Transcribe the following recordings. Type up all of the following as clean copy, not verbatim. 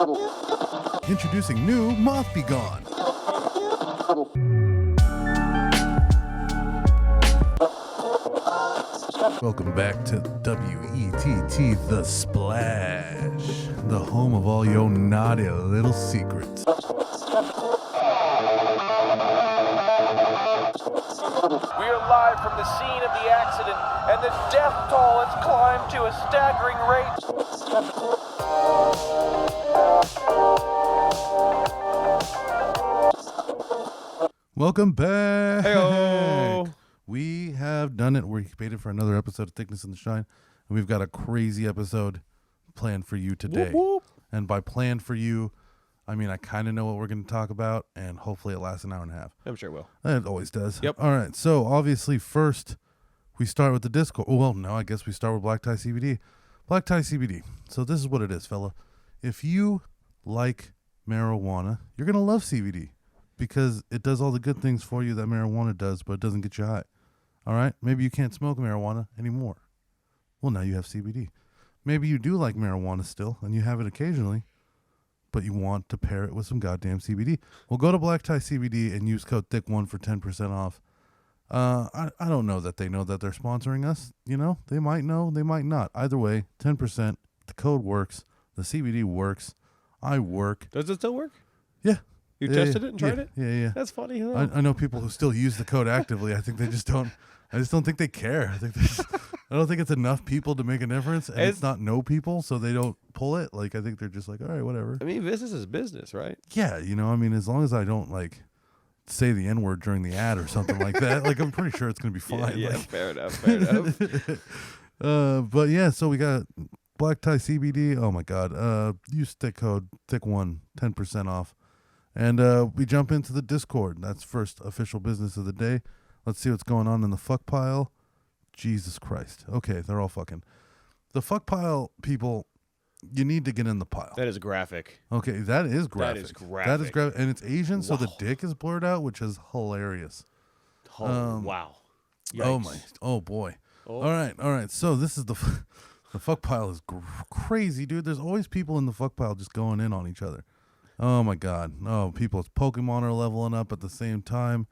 Introducing new Moth Be Gone. Welcome back to WETT The Splash, the home of all your naughty little secrets. We are live from the scene of the accident, and the death toll has climbed to a staggering rate. Welcome back. Hey-o. We have done it. We waited for another episode of Thickness in the Shine, and we've got a crazy episode planned for you today. Whoop, whoop. And by planned for you, I mean I kind of know what we're going to talk about, and hopefully it lasts an hour and a half. I'm sure it will. It always does. Yep. All right. So obviously, first we start with the Discord. Well, no, I guess we start with Black Tie CBD. Black Tie CBD. So this is what it is, fella. If you like marijuana, you're gonna love CBD because it does all the good things for you that marijuana does, but it doesn't get you high. All right. Maybe you can't smoke marijuana anymore. Well, now you have CBD. Maybe you do like marijuana still, and you have it occasionally, but you want to pair it with some goddamn CBD. Well, go to Black Tie CBD and use code THICK1 for 10% off. I don't know that they know that they're sponsoring us. You know, they might know, they might not. Either way, 10%. The code works. The CBD works. I work. Does it still work? Yeah. You Yeah, tested yeah, it and tried it? Yeah. That's funny. Huh? I know people who still use the code actively. I think they just don't. I just don't think they care. I think I don't think it's enough people to make a difference, and it's not no people, so they don't pull it. Like, I think they're just like, all right, whatever. I mean, business is business, right? Yeah, you know, I mean, as long as I don't like say the N-word during the ad or something like that, like I'm pretty sure it's gonna be fine. Yeah, like, fair enough. but yeah, so we got Black Tie CBD. Oh my God. Use stick code THICK1, 10% off. And we jump into the Discord. That's first official business of the day. Let's see what's going on in the fuck pile. Jesus Christ. Okay, they're all fucking. The fuck pile people, you need to get in the pile. That is graphic. Okay, that is graphic. That is graphic. That is graphic. And it's Asian, so the Wow. dick is blurred out, which is hilarious. Oh, wow. Oh Yikes. my. Oh boy. Oh. All right. So this is the fuck pile is crazy, dude. There's always people in the fuck pile just going in on each other. Oh my God. Oh, people's Pokemon are leveling up at the same time.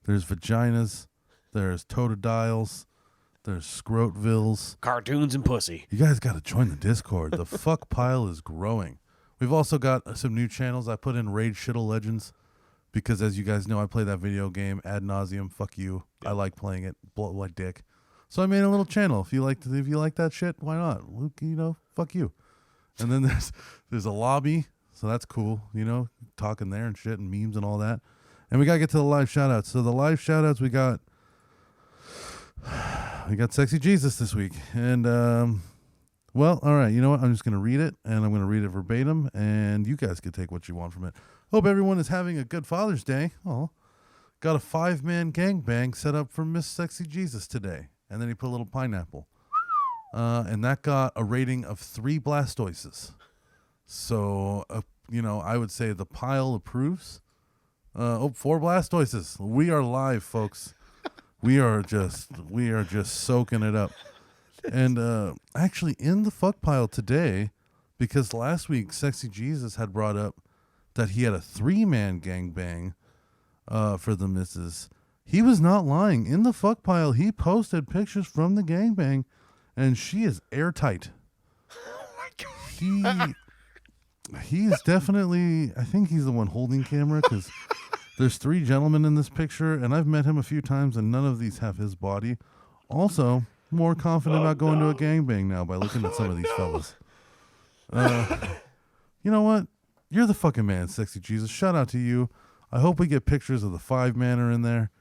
There's vaginas. There's totodiles. There's scrotvilles. Cartoons and pussy. You guys got to join the Discord. The fuck pile is growing. We've also got some new channels. I put in Raid Shittle Legends because, as you guys know, I play that video game ad nauseum. Fuck you. Yep. I like playing it. Blow my dick. So I made a little channel. If you like that shit, why not? You know, fuck you. And then there's a lobby, so that's cool. You know, talking there and shit and memes and all that. And we gotta get to the live shoutouts. So the live shoutouts we got Sexy Jesus this week. And well, all right, you know what? I'm just gonna read it, and I'm gonna read it verbatim, and you guys can take what you want from it. Hope everyone is having a good Father's Day. Oh, got a 5-man gangbang set up for Miss Sexy Jesus today. And then he put a little pineapple. And that got a rating of 3 Blastoises. So, you know, I would say the pile approves. 4 Blastoises. We are live, folks. We are just soaking it up. And actually in the fuck pile today, because last week Sexy Jesus had brought up that he had a 3-man gangbang for the missus. He was not lying. In the fuck pile, he posted pictures from the gangbang, and she is airtight. Oh my God. He is definitely, I think he's the one holding camera, because there's 3 gentlemen in this picture, and I've met him a few times, and none of these have his body. Also, more confident about going to a gangbang now by looking at some of these fellas. You know what? You're the fucking man, Sexy Jesus. Shout out to you. I hope we get pictures of the 5-manner in there.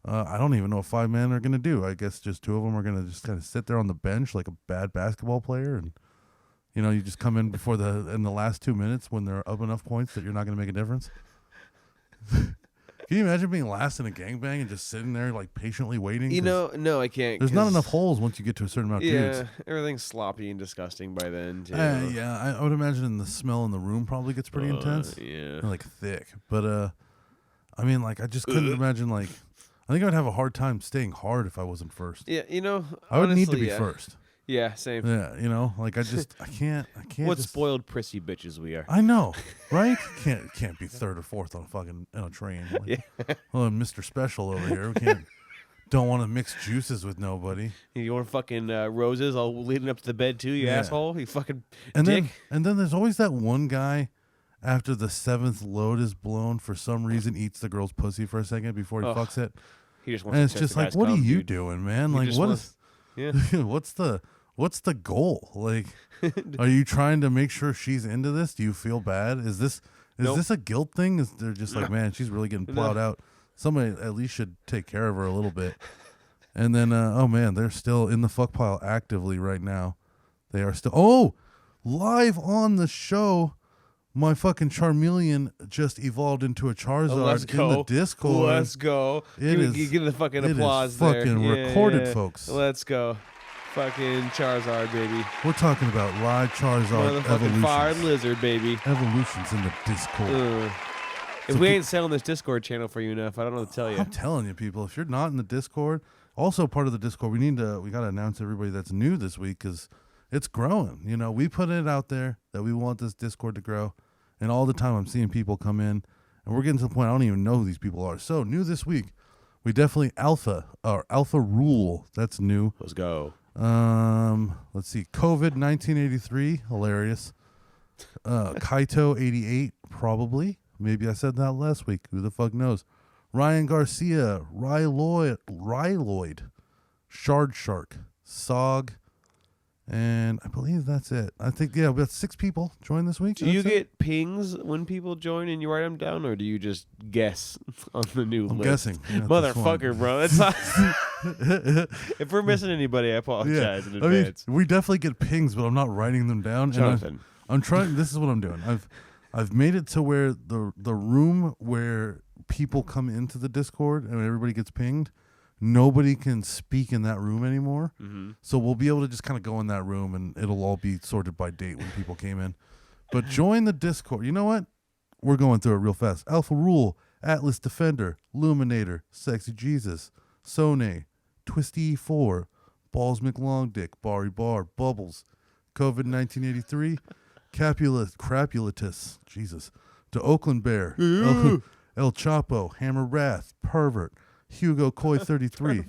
I don't even know what 5-man are going to do. I guess just 2 of them are going to just kind of sit there on the bench like a bad basketball player. And, you know, you just come in in the last 2 minutes when they're up enough points that you're not going to make a difference. Can you imagine being last in a gangbang and just sitting there like patiently waiting? You know, no, I can't. There's not enough holes once you get to a certain amount of dudes. Yeah, everything's sloppy and disgusting by then, too. Yeah, I would imagine the smell in the room probably gets pretty intense. Yeah. Like thick. But, I mean, like, I just couldn't imagine, like, I think I would have a hard time staying hard if I wasn't first. Yeah, you know, I would honestly, need to be yeah. first. Yeah, same. Yeah, you know, like I can't. What just, spoiled prissy bitches we are. I know, right? Can't be third or fourth on a train. Like, Yeah. oh, Mr. Special over here. We can't. Don't want to mix juices with nobody. You want fucking roses all leading up to the bed too, you Yeah. asshole? You fucking And dick. then there's always that one guy after the 7th load is blown for some reason eats the girl's pussy for a second before he fucks it. He just wants And to it's test just the like, guy's what are cum, you dude. doing, man? He Like, just what wants- is Yeah. what's the goal? Like, are you trying to make sure she's into this? Do you feel bad? Is this Nope. a guilt thing? Is they're just like, man, she's really getting plowed out. Somebody at least should take care of her a little bit. And then, oh man, they're still in the fuck pile actively right now. They are still. Live on the show, my fucking Charmeleon just evolved into a Charizard in the Discord. Let's go. Give the fucking it applause is there. fucking Yeah, recorded, yeah. folks. Let's go. Fucking Charizard, baby. We're talking about live Charizard Motherfucking fire evolutions. lizard, baby. Evolutions in the Discord. If we ain't selling this Discord channel for you enough, I don't know what to tell you. I'm telling you, people, if you're not in the Discord, also part of the Discord, we got to announce everybody that's new this week because it's growing. You know, we put it out there that we want this Discord to grow, and all the time I'm seeing people come in, and we're getting to the point I don't even know who these people are. So new this week, we definitely Alpha Rule. That's new. Let's go. Let's see, COVID 1983, hilarious. Kaito 88, probably. Maybe I said that last week. Who the fuck knows? Ryan Garcia, Ryloid, Shard Shark, Sog, and I believe that's it. I think, yeah, we got 6 people join this week. Do you That's it. get pings when people join and you write them down, or do you just guess on the new I'm list? guessing. Yeah, at this point. Motherfucker, bro. That's not if we're missing anybody, I apologize in I mean, advance. we definitely get pings, but I'm not writing them down. Jonathan. I'm trying. This is what I'm doing. I've made it to where the room where people come into the Discord and everybody gets pinged, nobody can speak in that room anymore. Mm-hmm. So we'll be able to just kind of go in that room and it'll all be sorted by date when people came in. But join the Discord. You know what? We're going through it real fast. Alpha Rule, Atlas Defender, Luminator, Sexy Jesus, Sone, Twisty E4, Balls McLongdick, Bari Bar, Bubbles, COVID 1983, Crapulatus, Jesus, to Oakland Bear, El Chapo, Hammer Wrath, Pervert, Hugo Coy 33,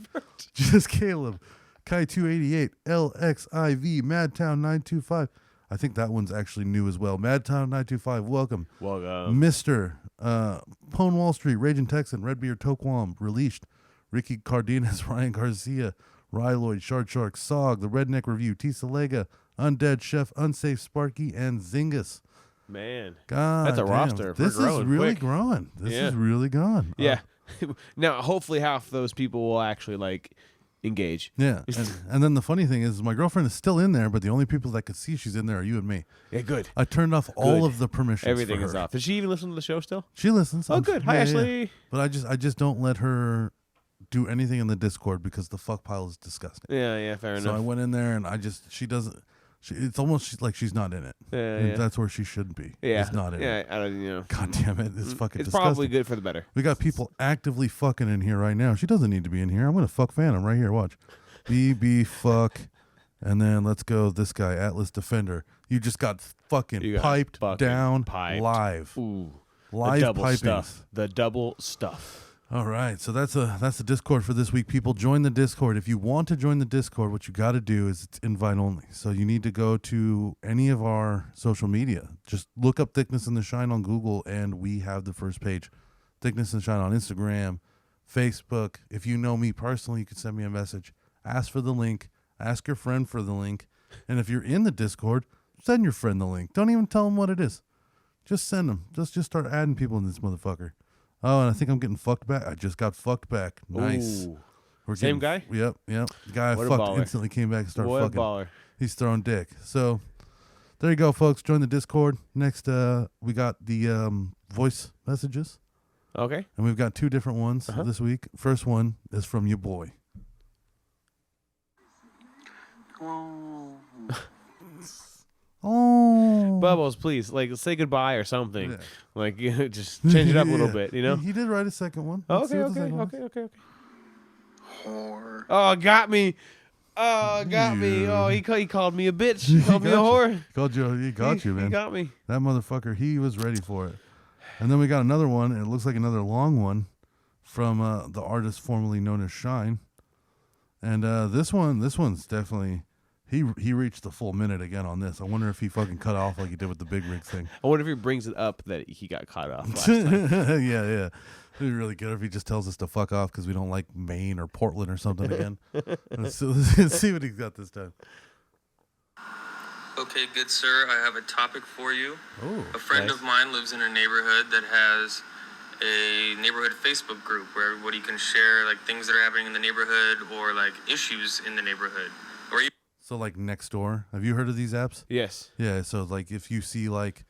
Just Caleb, Kai 288, LXIV, Madtown 925. I think that one's actually new as well. Madtown 925, welcome. Welcome. Mr. Pone Wall Street, Raging Texan, Redbeard Toquam, Released, Ricky Cardenas, Ryan Garcia, Ryloid, Shard Shark, Sog, The Redneck Review, Tisa Lega, Undead Chef, Unsafe Sparky, and Zingus. Man. God That's a damn. roster. We're This is growing really quick. growing. This Yeah. is really gone. Yeah. Now, hopefully half those people will actually, like, engage. Yeah. And then the funny thing is my girlfriend is still in there, but the only people that could see she's in there are you and me. Yeah, good. I turned off all of the permissions. Everything for is her. off. Does she even listen to the show still? She listens. Oh, good. Hi, Yeah, yeah. Ashley. But I just don't let her do anything in the Discord because the fuck pile is disgusting. Yeah, fair So I enough. went in there and she doesn't. It's almost like she's not in it. Yeah, And yeah. that's where she shouldn't be. Yeah. It's not in it. I don't, you know. God damn it! It's fucking It's disgusting. probably good for the better. We got people actively fucking in here right now. She doesn't need to be in here. I'm gonna fuck Phantom right here. Watch. BB fuck, and then let's go. This guy Atlas Defender. You just got fucking You got piped fucking down piped. live. Ooh. Live the double pipings. stuff. The double stuff. All right, so that's the Discord for this week. People, join the Discord. If you want to join the Discord, what you got to do is it's invite only. So you need to go to any of our social media. Just look up Thickness and the Shine on Google, and we have the first page. Thickness and Shine on Instagram, Facebook. If you know me personally, you can send me a message. Ask for the link. Ask your friend for the link. And if you're in the Discord, send your friend the link. Don't even tell them what it is. Just send them. Just start adding people in this motherfucker. Oh, and I think I'm getting fucked back. I just got fucked back. Nice. Ooh. We're Same getting, guy? Yep. The guy I What a fucked baller. instantly came back and started What a fucking. baller. He's throwing dick. So there you go, folks. Join the Discord. Next, we got the voice messages, Okay. and we've got 2 different ones this week. First one is from your boy. Oh, Bubbles, please, like, say goodbye or something. Yeah. Like, just change it up a little Yeah. bit, you know? He did write a second one. Let's see Okay. what the second one is. Oh, got me. Oh, got me. You- Oh, he called me a bitch. He called me a whore. He got you, man. He got me. That motherfucker, he was ready for it. And then we got another one, and it looks like another long one from the artist formerly known as Shine. And this one's definitely he reached the full minute again on this. I wonder if he fucking cut off like he did with the Big Rig thing. I wonder if he brings it up that he got caught off last time. Yeah. It'd be really good if he just tells us to fuck off because we don't like Maine or Portland or something again. Let's see what he's got this time. Okay, good sir, I have a topic for you. Oh, A friend nice. of mine lives in a neighborhood that has a neighborhood Facebook group where everybody can share like things that are happening in the neighborhood or like issues in the neighborhood. Or even so like Nextdoor. Have you heard of these apps? Yes. Yeah. So like if you see like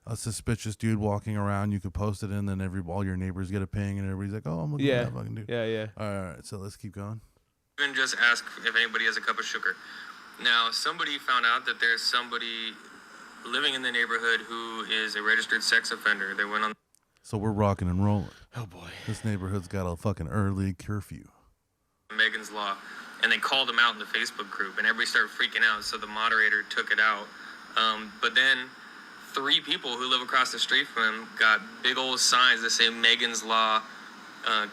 a suspicious dude walking around, you could post it in, then all your neighbors get a ping, and everybody's like, "Oh, I'm looking Yeah. at that fucking dude." Yeah. All right. So let's keep going. just ask if anybody has a cup of sugar. Now, somebody found out that there's somebody living in the neighborhood who is a registered sex offender. They went on So we're rocking and rolling. Oh boy. This neighborhood's got a fucking early curfew. Megan's Law, and they called him out in the Facebook group, and everybody started freaking out, so the moderator took it out. But then 3 people who live across the street from him got big old signs that say Megan's Law,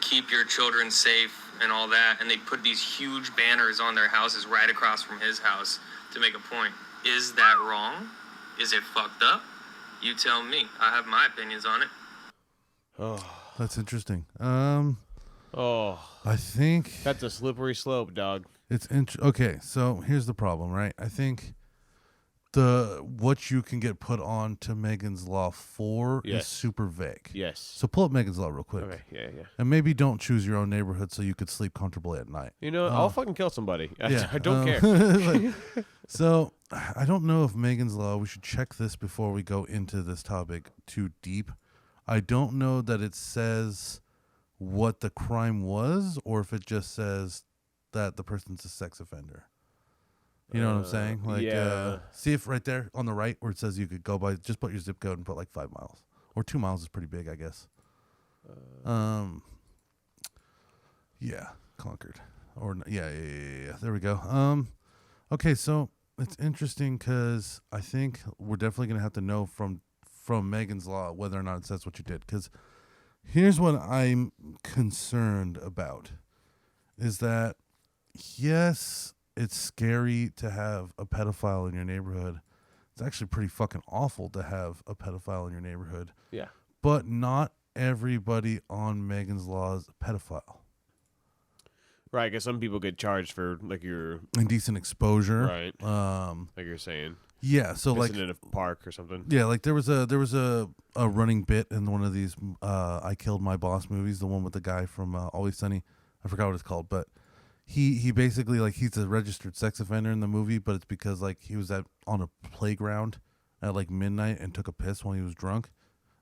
keep your children safe, and all that, and they put these huge banners on their houses right across from his house to make a point. Is that wrong? Is it fucked up? You tell me. I have my opinions on it. Oh. That's interesting. Oh. I think That's a slippery slope, dog. it's okay. So here's the problem, right? I think what you can get put on to Megan's Law for is Yes. super vague. Yes. So pull up Megan's Law real quick. Okay. Yeah. And maybe don't choose your own neighborhood so you could sleep comfortably at night. You know, I'll fucking kill somebody. Yeah, I don't care. like, so I don't know if Megan's Law, we should check this before we go into this topic too deep. I don't know that it says what the crime was or if it just says that the person's a sex offender. You know what I'm saying? Like, yeah. see if right there on the right where it says you could go by, just put your zip code and put like 5 miles. Or 2 miles is pretty big, I guess. Yeah, Concord. Or yeah. There we go. Okay, so it's interesting because I think we're definitely gonna have to know from Megan's Law whether or not it says what you did. Because here's what I'm concerned about: is that yes, it's scary to have a pedophile in your neighborhood. It's actually pretty fucking awful to have a pedophile in your neighborhood. Yeah. But not everybody on Megan's Law is a pedophile. Right, because some people get charged for like your Indecent exposure. right, like you're saying, Yeah. So like, in a park or something. yeah, like there was a running bit in one of these I Killed My Boss movies, the one with the guy from Always Sunny. I forgot what it's called, but he basically like he's a registered sex offender in the movie, but it's because like he was on a playground at like midnight and took a piss when he was drunk,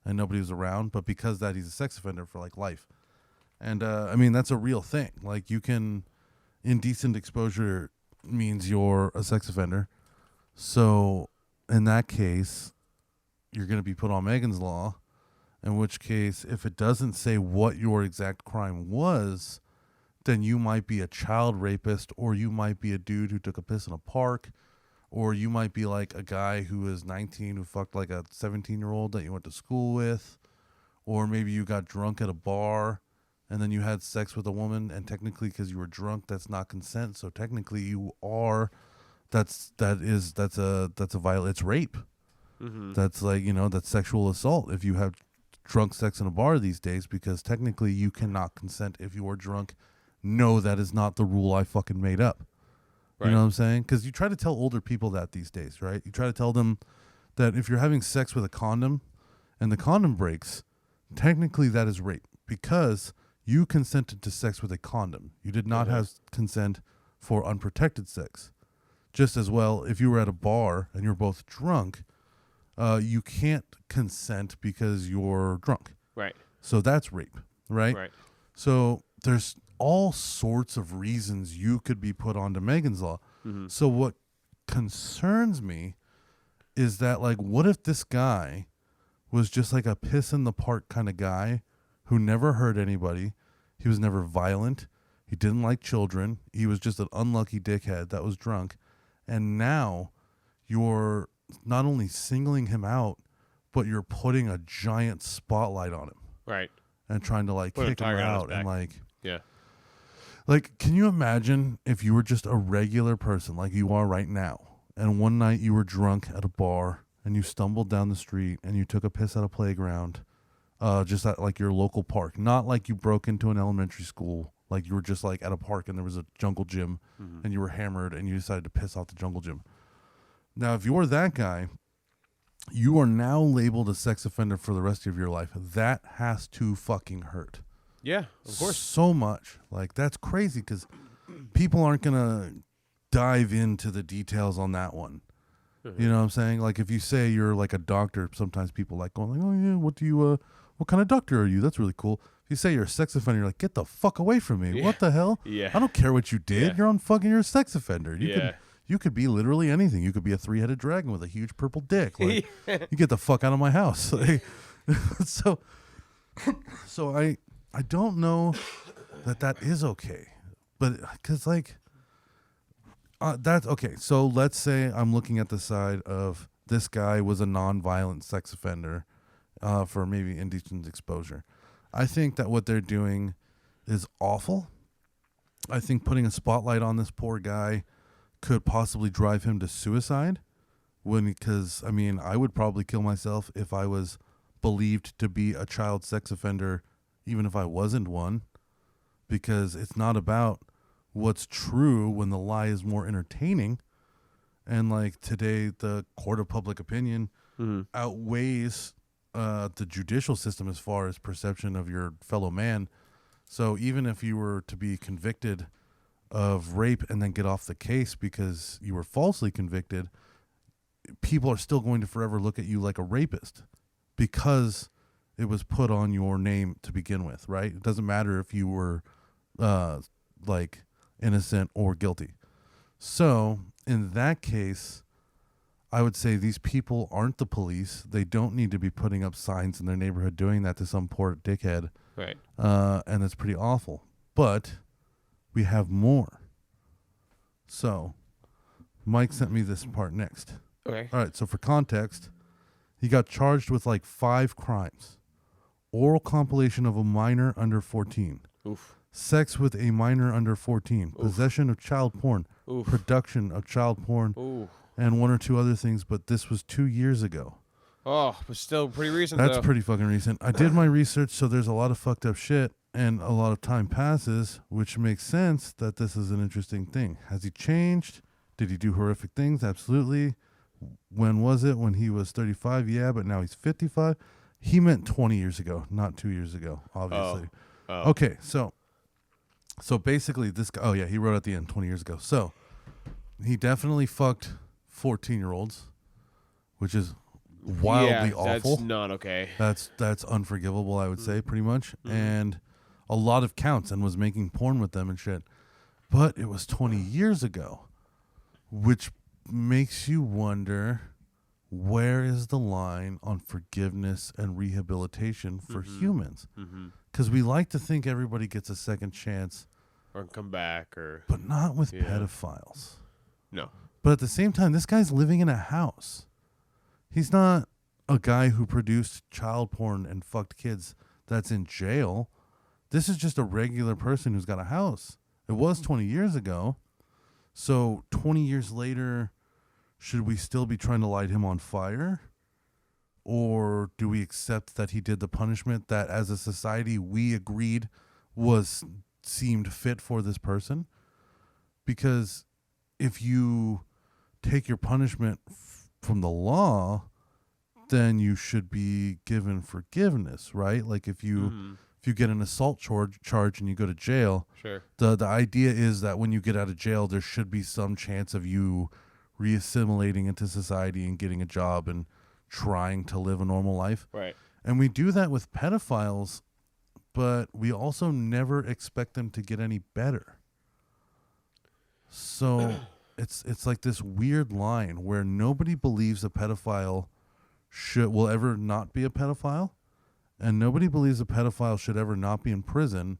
and nobody was around. But because that he's a sex offender for like life. And, I mean, that's a real thing. Like, indecent exposure means you're a sex offender. So, in that case, you're going to be put on Megan's Law, in which case, if it doesn't say what your exact crime was, then you might be a child rapist, or you might be a dude who took a piss in a park, or you might be like a guy who is 19 who fucked like a 17-year-old that you went to school with, or maybe you got drunk at a bar and then you had sex with a woman, and technically because you were drunk, that's not consent. So technically you are, that's a violation. It's rape. Mm-hmm. That's like, that's sexual assault if you have drunk sex in a bar these days, because technically you cannot consent if you are drunk. No, that is not the rule I fucking made up. Right. You know what I'm saying? Because you try to tell older people that these days, right? You try to tell them that if you're having sex with a condom and the condom breaks, technically that is rape, because you consented to sex with a condom. You did not have consent for unprotected sex. Just as well, if you were at a bar and you're both drunk, you can't consent because you're drunk. Right. So that's rape, right? Right. So there's all sorts of reasons you could be put onto Megan's Law. Mm-hmm. So what concerns me is that, like, what if this guy was just like a piss in the park kind of guy who never hurt anybody? He was never violent. He didn't like children. He was just an unlucky dickhead that was drunk. And now you're not only singling him out, but you're putting a giant spotlight on him. Right. And trying to like Put a kick him target on his out and back. like, Yeah. like, can you imagine if you were just a regular person like you are right now, and one night you were drunk at a bar and you stumbled down the street and you took a piss at a playground, just at like your local park, not like you broke into an elementary school, like you were just like at a park and there was a jungle gym and you were hammered and you decided to piss off the jungle gym. Now, if you're that guy, you are now labeled a sex offender for the rest of your life. That has to fucking hurt. Yeah, of course. So much. Like, that's crazy because people aren't going to dive into the details on that one. You know what I'm saying? Like, if you say you're like a doctor, sometimes people like going like, oh yeah, what kind of doctor are you? That's really cool. If you say you're a sex offender, you're like, get the fuck away from me. Yeah. What the hell? Yeah. I don't care what you did. Yeah. You're a sex offender. Yeah. You could be literally anything. You could be a 3-headed dragon with a huge purple dick. Like, you get the fuck out of my house. Like, so I don't know that is okay, but because like that's okay. So let's say I'm looking at the side of this guy was a non-violent sex offender for maybe indecent exposure. I think that what they're doing is awful. I think putting a spotlight on this poor guy could possibly drive him to suicide. Because I mean, I would probably kill myself if I was believed to be a child sex offender, even if I wasn't one, because it's not about what's true when the lie is more entertaining. And like today, the court of public opinion outweighs the judicial system as far as perception of your fellow man. So even if you were to be convicted of rape and then get off the case because you were falsely convicted, people are still going to forever look at you like a rapist because it was put on your name to begin with, right? It doesn't matter if you were like innocent or guilty. So in that case, I would say these people aren't the police. They don't need to be putting up signs in their neighborhood doing that to some poor dickhead. Right. And that's pretty awful. But we have more. So Mike sent me this part next. Okay. All right, so for context, he got charged with like 5 crimes. Oral compilation of a minor under 14. Oof. Sex with a minor under 14. Oof. Possession of child porn. Oof. Production of child porn. Ooh. And 1 or 2 other things, but this was 2 years ago. Oh, but still pretty recent, That's though. pretty fucking recent. I did my research, so there's a lot of fucked up shit, and a lot of time passes, which makes sense that this is an interesting thing. Has he changed? Did he do horrific things? Absolutely. When was it? When he was 35? Yeah, but now he's 55. He meant 20 years ago, not 2 years ago, obviously. Oh. Okay, so basically this guy, oh yeah, he wrote at the end 20 years ago. So he definitely fucked 14-year-olds, which is wildly awful. That's not okay. That's unforgivable, I would say, pretty much. And a lot of counts, and was making porn with them and shit. But it was 20 years ago, which makes you wonder, where is the line on forgiveness and rehabilitation for humans? Because we like to think everybody gets a second chance, Or come back, or... but not with pedophiles. No. But at the same time, this guy's living in a house. He's not a guy who produced child porn and fucked kids that's in jail. This is just a regular person who's got a house. It was 20 years ago. So 20 years later, should we still be trying to light him on fire? Or do we accept that he did the punishment that as a society we agreed seemed fit for this person? Because if you take your punishment from the law, then you should be given forgiveness, right? Like if you get an assault charge and you go to jail, Sure. the idea is that when you get out of jail, there should be some chance of you reassimilating into society and getting a job and trying to live a normal life. Right. And we do that with pedophiles, but we also never expect them to get any better. So it's like this weird line where nobody believes a pedophile will ever not be a pedophile, and nobody believes a pedophile should ever not be in prison,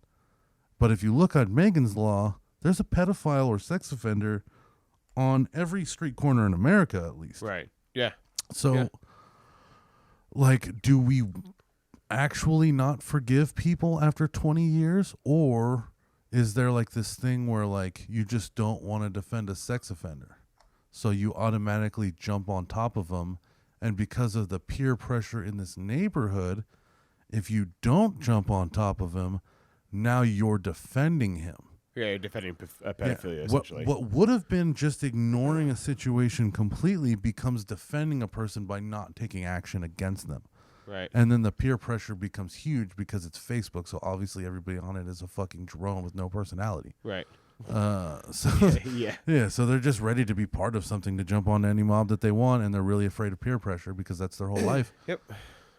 But if you look at Megan's Law, there's a pedophile or sex offender on every street corner in America, at least. Right. Yeah. So, Yeah. like, do we actually not forgive people after 20 years? Or is there, like, this thing where, like, you just don't want to defend a sex offender? So you automatically jump on top of them. And because of the peer pressure in this neighborhood, if you don't jump on top of him, now you're defending him. Yeah, you're defending pedophilia, Yeah. essentially. What would have been just ignoring a situation completely becomes defending a person by not taking action against them. Right. And then the peer pressure becomes huge because it's Facebook, so obviously everybody on it is a fucking drone with no personality. Right. So Yeah. yeah, so they're just ready to be part of something to jump on any mob that they want, and they're really afraid of peer pressure because that's their whole life. Yep.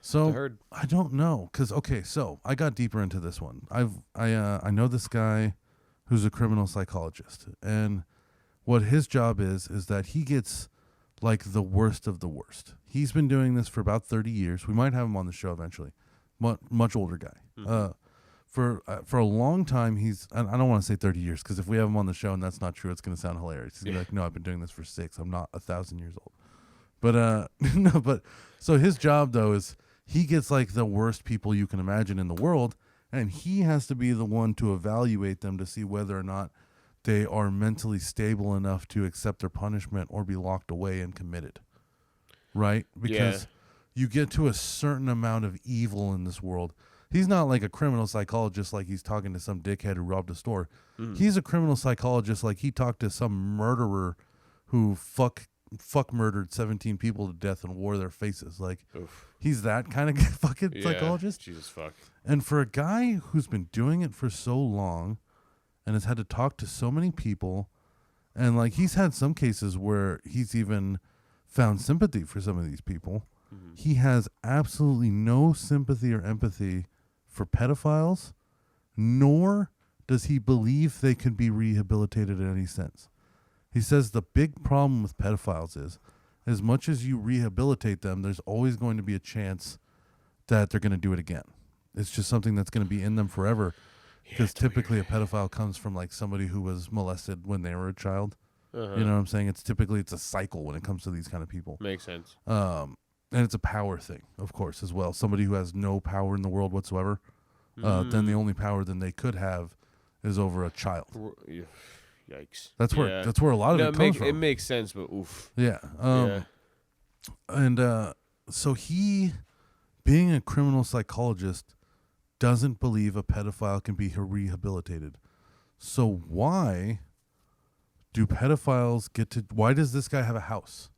So I heard. I don't know, because okay, so I got deeper into this one. I know this guy who's a criminal psychologist, and what his job is that he gets like the worst of the worst. He's been doing this for about 30 years. We might have him on the show eventually. Much older guy. Mm-hmm. For a long time, I don't want to say 30 years, because if we have him on the show and that's not true, it's going to sound hilarious. He's going to be like, no, I've been doing this for 6. I'm not 1,000 years old. But no, but so his job though is he gets like the worst people you can imagine in the world, and he has to be the one to evaluate them to see whether or not they are mentally stable enough to accept their punishment or be locked away and committed. Right? Because you get to a certain amount of evil in this world. He's not like a criminal psychologist like he's talking to some dickhead who robbed a store. He's a criminal psychologist like he talked to some murderer who fuck murdered 17 people to death and wore their faces. Like, he's that kind of fucking psychologist. Jesus fuck. And for a guy who's been doing it for so long and has had to talk to so many people, and like he's had some cases where he's even found sympathy for some of these people. He has absolutely no sympathy or empathy for pedophiles, nor does he believe they can be rehabilitated in any sense. He says the big problem with pedophiles is, as much as you rehabilitate them, there's always going to be a chance that they're going to do it again. It's just something that's going to be in them forever, because typically a pedophile comes from like somebody who was molested when they were a child. You know what I'm saying? It's a cycle when it comes to these kind of people. Makes sense. And it's a power thing, of course, as well. Somebody who has no power in the world whatsoever, then the only power then they could have is over a child. Yikes. That's where a lot of it comes from. It makes sense, but oof. Yeah. And so he, being a criminal psychologist, doesn't believe a pedophile can be rehabilitated. So why do pedophiles why does this guy have a house?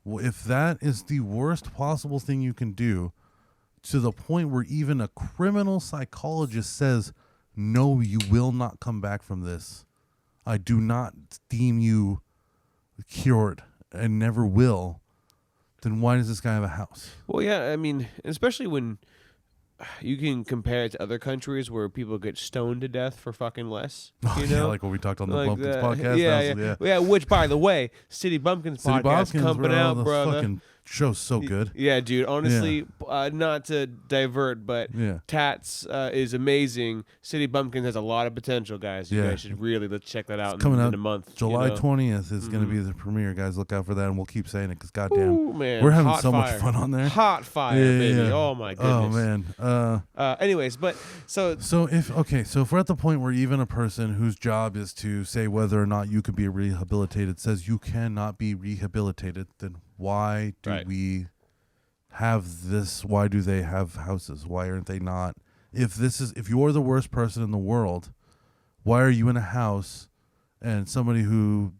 Well, if that is the worst possible thing you can do, to the point where even a criminal psychologist says, no, you will not come back from this. I do not deem you cured and never will. Then why does this guy have a house? Well, yeah, I mean, especially when you can compare it to other countries where people get stoned to death for fucking less. You know? Yeah, like what we talked on the Like Bumpkins that. podcast. Yeah. Which, by the way, City Bumpkins podcast coming out, the brother. Fucking show's so good. Yeah, dude. Honestly, not to divert, but Yeah. Tats is amazing. City Bumpkins has a lot of potential, guys. You guys should really let's check that out Coming in out a month. July 20th is going to be the premiere, guys. Look out for that, and we'll keep saying it because goddamn, Ooh, man. we're having Hot so much fire. fun on there. Hot fire, Yeah, baby. yeah. Oh my goodness. Oh man. Anyways, but so if we're at the point where even a person whose job is to say whether or not you can be rehabilitated says you cannot be rehabilitated, then why do we have this? Why do they have houses? Why aren't they not? If you're the worst person in the world, why are you in a house and somebody who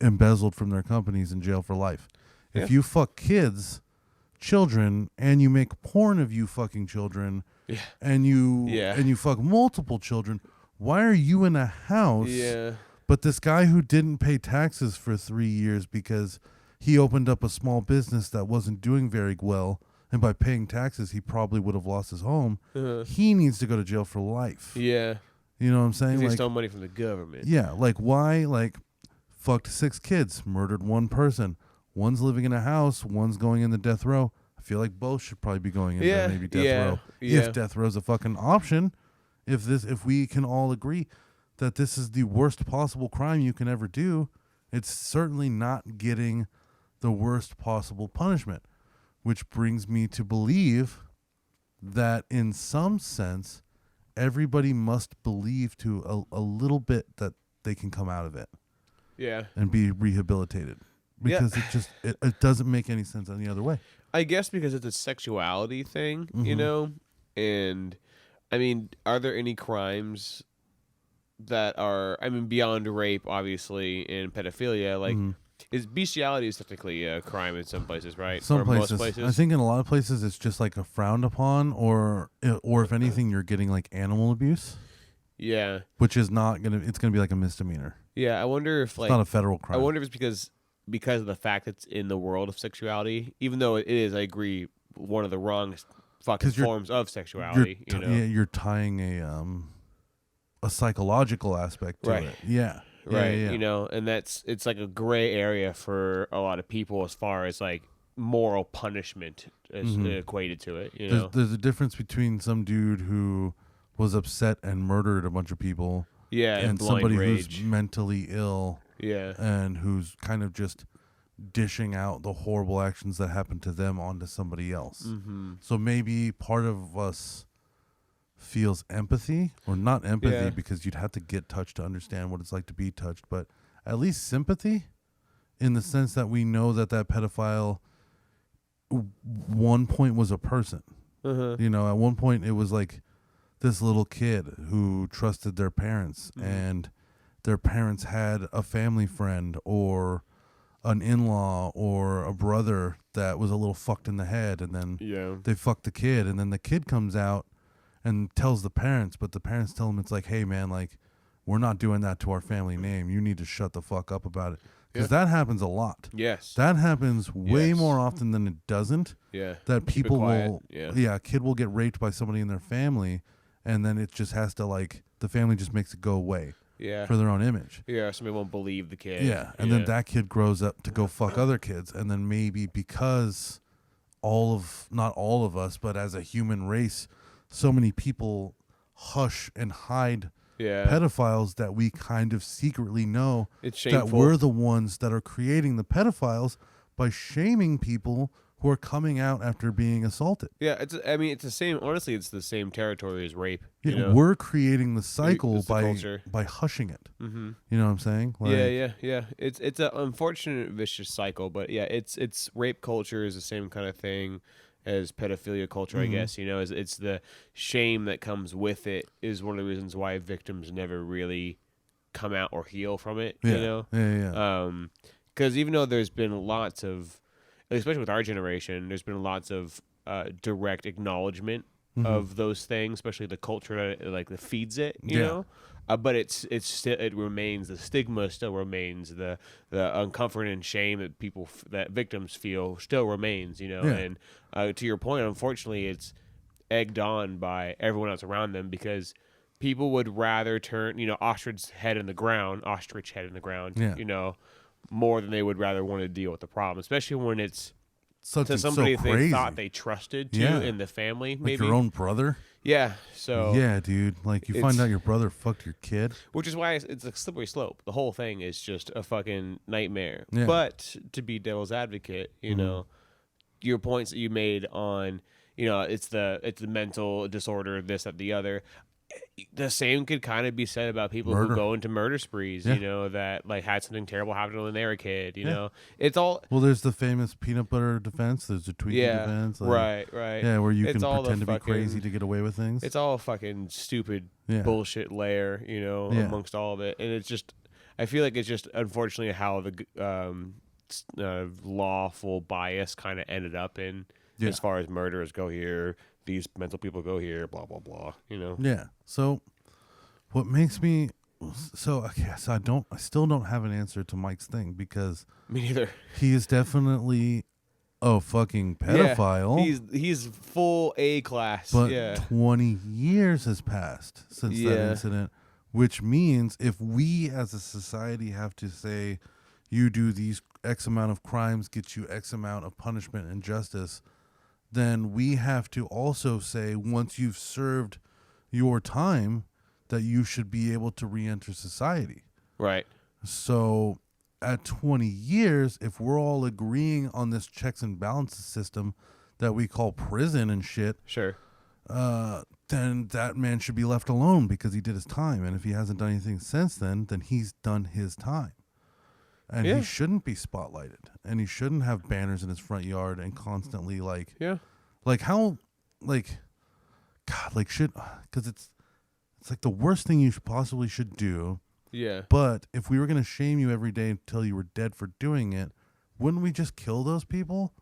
embezzled from their companies in jail for life? If you fuck children, and you make porn of you fucking children, and you fuck multiple children, why are you in a house? Yeah. But this guy who didn't pay taxes for 3 years because he opened up a small business that wasn't doing very well, and by paying taxes, he probably would have lost his home. He needs to go to jail for life. Yeah. You know what I'm saying? He Like, stole money from the government. yeah. Like, why? Like, fucked 6 kids, murdered 1 person. One's living in a house, one's going in the death row. I feel like both should probably be going in maybe death row. Yeah. If death row's a fucking option. if we can all agree that this is the worst possible crime you can ever do, it's certainly not getting the worst possible punishment, which brings me to believe that in some sense, everybody must believe to a little bit that they can come out of it. Yeah. And be rehabilitated. Because it doesn't make any sense any other way. I guess because it's a sexuality thing, you know? And, I mean, are there any crimes that are, I mean, beyond rape, obviously, and pedophilia? Like, is bestiality is technically a crime in some places, right? Some or places. most places? I think in a lot of places it's just like a frowned upon, or if anything, you're getting like animal abuse. Yeah. Which is not it's gonna be like a misdemeanor. Yeah, I wonder if, like... It's not a federal crime. I wonder if it's because of the fact it's in the world of sexuality, even though it is, I agree, one of the wrong fucking forms of sexuality. You're tying a psychological aspect to it. Yeah. Right. Yeah. You know, and it's like a gray area for a lot of people as far as like moral punishment is equated to it. You know, there's a difference between some dude who was upset and murdered a bunch of people. Yeah, and somebody who's mentally ill. Yeah. And who's kind of just dishing out the horrible actions that happened to them onto somebody else. So maybe part of us feels empathy, or not empathy, because you'd have to get touched to understand what it's like to be touched, but at least sympathy, in the sense that we know that pedophile one point was a person. You know, at one point it was like this little kid who trusted their parents, and their parents had a family friend or an in-law or a brother that was a little fucked in the head, and then they fucked the kid, and then the kid comes out and tells the parents, but the parents tell him, it's like, hey man, like, we're not doing that to our family name. You need to shut the fuck up about it. Because that happens a lot. Yes. That happens way more often than it doesn't. Yeah. That people will, a kid will get raped by somebody in their family, and then it just has to, like, the family just makes it go away. Yeah. For their own image. Yeah, somebody won't believe the kid. Yeah. And then that kid grows up to go fuck other kids, and then maybe because not all of us, but as a human race, so many people hush and hide pedophiles that we kind of secretly know that we're the ones that are creating the pedophiles by shaming people who are coming out after being assaulted. Yeah, it's the same. Honestly, it's the same territory as rape. Yeah, you know? We're creating the cycle culture. by hushing it. You know what I'm saying? Like, yeah. It's an unfortunate vicious cycle, but yeah, it's rape culture is the same kind of thing as pedophilia culture, I guess. You know, it's the shame that comes with it is one of the reasons why victims never really come out or heal from it. Yeah. You know, yeah. Because even though there's been lots of, especially with our generation, there's been lots of direct acknowledgement of those things, especially the culture that feeds it, you know. But it remains, the stigma still remains, the uncomfort and shame that victims feel still remains, you know. And to your point, unfortunately, it's egged on by everyone else around them, because people would rather turn, you know, ostrich head in the ground, you know, more than they would rather want to deal with the problem, especially when it's to somebody they thought they trusted in the family, maybe. Like your own brother? Yeah, so... Yeah, dude. Like, you find out your brother fucked your kid. Which is why it's a slippery slope. The whole thing is just a fucking nightmare. Yeah. But, to be devil's advocate, you know, your points that you made on, you know, it's the mental disorder, this, that, the other... The same could kind of be said about people who go into murder sprees, you know, that like had something terrible happen to them when they were a kid, you know. It's all... Well, there's the famous peanut butter defense. There's the Twinkie defense. Like, right. Yeah, where you can pretend to be crazy to get away with things. It's all a fucking stupid bullshit layer, you know, amongst all of it. And it's just... I feel like it's just, unfortunately, how the lawful bias kind of ended up in as far as murderers go here. These mental people go here, blah, blah, blah, you know? Yeah. So what makes me... So I still don't have an answer to Mike's thing, because... Me neither. He is definitely a fucking pedophile. Yeah, he's full A class. But 20 years has passed since that incident, which means if we as a society have to say, you do these X amount of crimes, get you X amount of punishment and justice... then we have to also say, once you've served your time that you should be able to re-enter society. Right. So at 20 years, if we're all agreeing on this checks and balances system that we call prison and shit, Sure. then that man should be left alone because he did his time. And if he hasn't done anything since then he's done his time. And Yeah. he shouldn't be spotlighted. And he shouldn't have banners in his front yard and constantly shit. Because it's like the worst thing you possibly should do. Yeah. But if we were going to shame you every day until you were dead for doing it, wouldn't we just kill those people?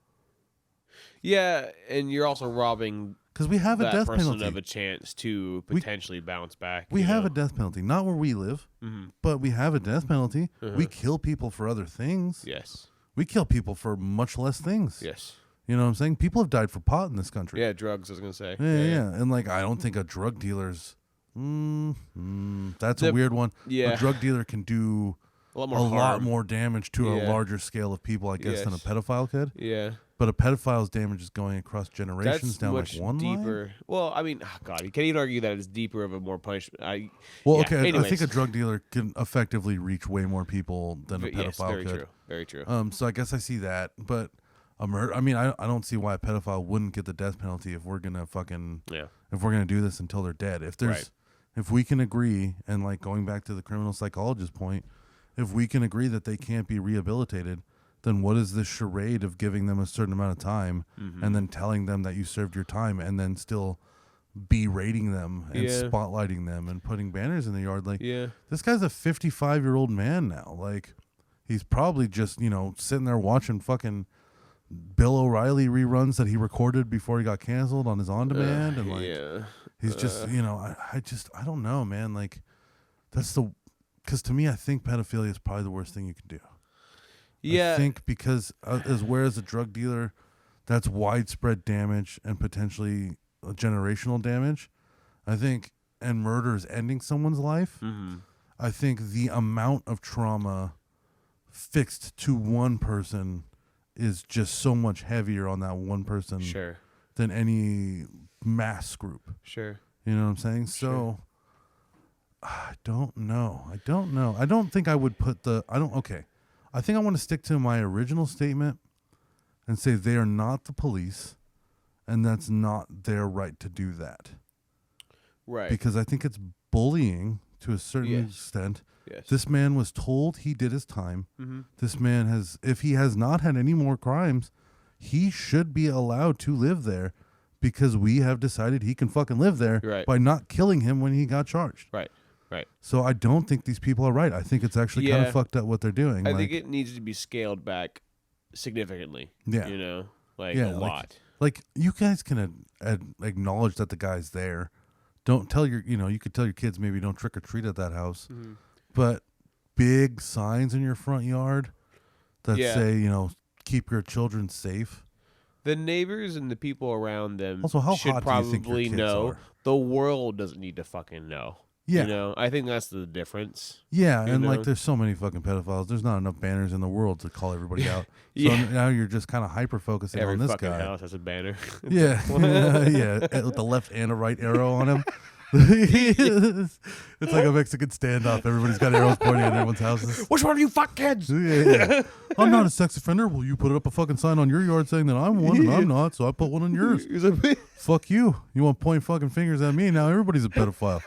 Yeah, and you're also robbing Because we have a that death person penalty. of a chance to potentially bounce back. We you have know? a death penalty. Not where we live, Mhm. but we have a death penalty. Uh-huh. We kill people for other things. Yes. We kill people for much less things. Yes. You know what I'm saying? People have died for pot in this country. Yeah, drugs, I was going to say. Yeah. And like, I don't think a drug dealer's. That's a weird one. Yeah. A drug dealer can do A lot a more lot harm. more damage to a Yeah. larger scale of people, I guess, than a Yes. pedophile could. Yeah. But a pedophile's damage is going across generations That's down much like one line. deeper. Well, I mean, God, you can't even argue that it's deeper of a more punishment. Well, yeah, okay, I think anyways. a drug dealer can effectively reach way more people than a pedophile Yes, very could. true. Very true. So I guess I see that, but a murder. I mean, I don't see why a pedophile wouldn't get the death penalty if we're gonna do this until they're dead. If we can agree, and like going back to the criminal psychologist point, if we can agree that they can't be rehabilitated, then what is this charade of giving them a certain amount of time and then telling them that you served your time and then still berating them and spotlighting them and putting banners in the yard? Like, this guy's a 55-year-old man now. Like, he's probably just, sitting there watching fucking Bill O'Reilly reruns that he recorded before he got canceled on his on-demand. And like, he's just, I don't know, man. Like, because to me, I think pedophilia is probably the worst thing you can do. Yeah. I think because whereas a drug dealer, that's widespread damage and potentially generational damage. I think, and murder is ending someone's life. Mm-hmm. I think the amount of trauma fixed to one person is just so much heavier on that one person than any mass group. Sure. You know what I'm saying? So I don't know. I don't think I would put I think I want to stick to my original statement and say they are not the police, and that's not their right to do that. Right. Because I think it's bullying to a certain extent. Yes. This man was told he did his time. Mm-hmm. This man if he has not had any more crimes, he should be allowed to live there because we have decided he can fucking live there by not killing him when he got charged. Right. Right. So I don't think these people are right. I think it's actually kind of fucked up what they're doing. I think it needs to be scaled back significantly. Yeah. A lot. Like you guys can acknowledge that the guy's there. Don't tell you could tell your kids maybe don't trick or treat at that house. Mm-hmm. But big signs in your front yard that say, keep your children safe. The neighbors and the people around them Also, how should hot do you think your probably kids know. are? The world doesn't need to fucking know. Yeah. I think that's the difference. Yeah, and like there's so many fucking pedophiles. There's not enough banners in the world to call everybody out. So now you're just kind of hyper-focusing Every on this fucking guy. house has a banner. Yeah. With the left and a right arrow on him. It's like a Mexican standoff. Everybody's got arrows pointing at everyone's houses. Which one of you fuck kids? Yeah. I'm not a sex offender. Well, you put up a fucking sign on your yard saying that I'm one and I'm not, so I put one on yours. Fuck you. You want to point fucking fingers at me? Now everybody's a pedophile.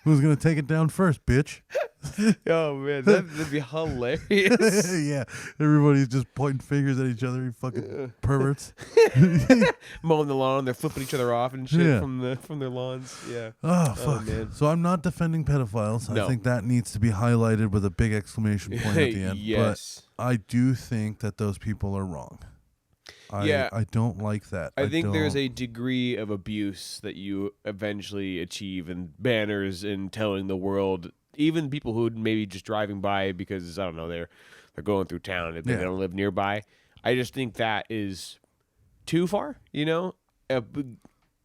Who's going to take it down first, bitch? Oh, man. That'd be hilarious. Yeah. Everybody's just pointing fingers at each other, you fucking perverts. Mowing the lawn. They're flipping each other off and shit from their lawns. Yeah. Oh, fuck. Man. So I'm not defending pedophiles. No. I think that needs to be highlighted with a big exclamation point at the end. Yes. But I do think that those people are wrong. I don't like that. I think there's a degree of abuse that you eventually achieve in banners and telling the world, even people who maybe just driving by because, I don't know, they're going through town if they don't live nearby. I just think that is too far,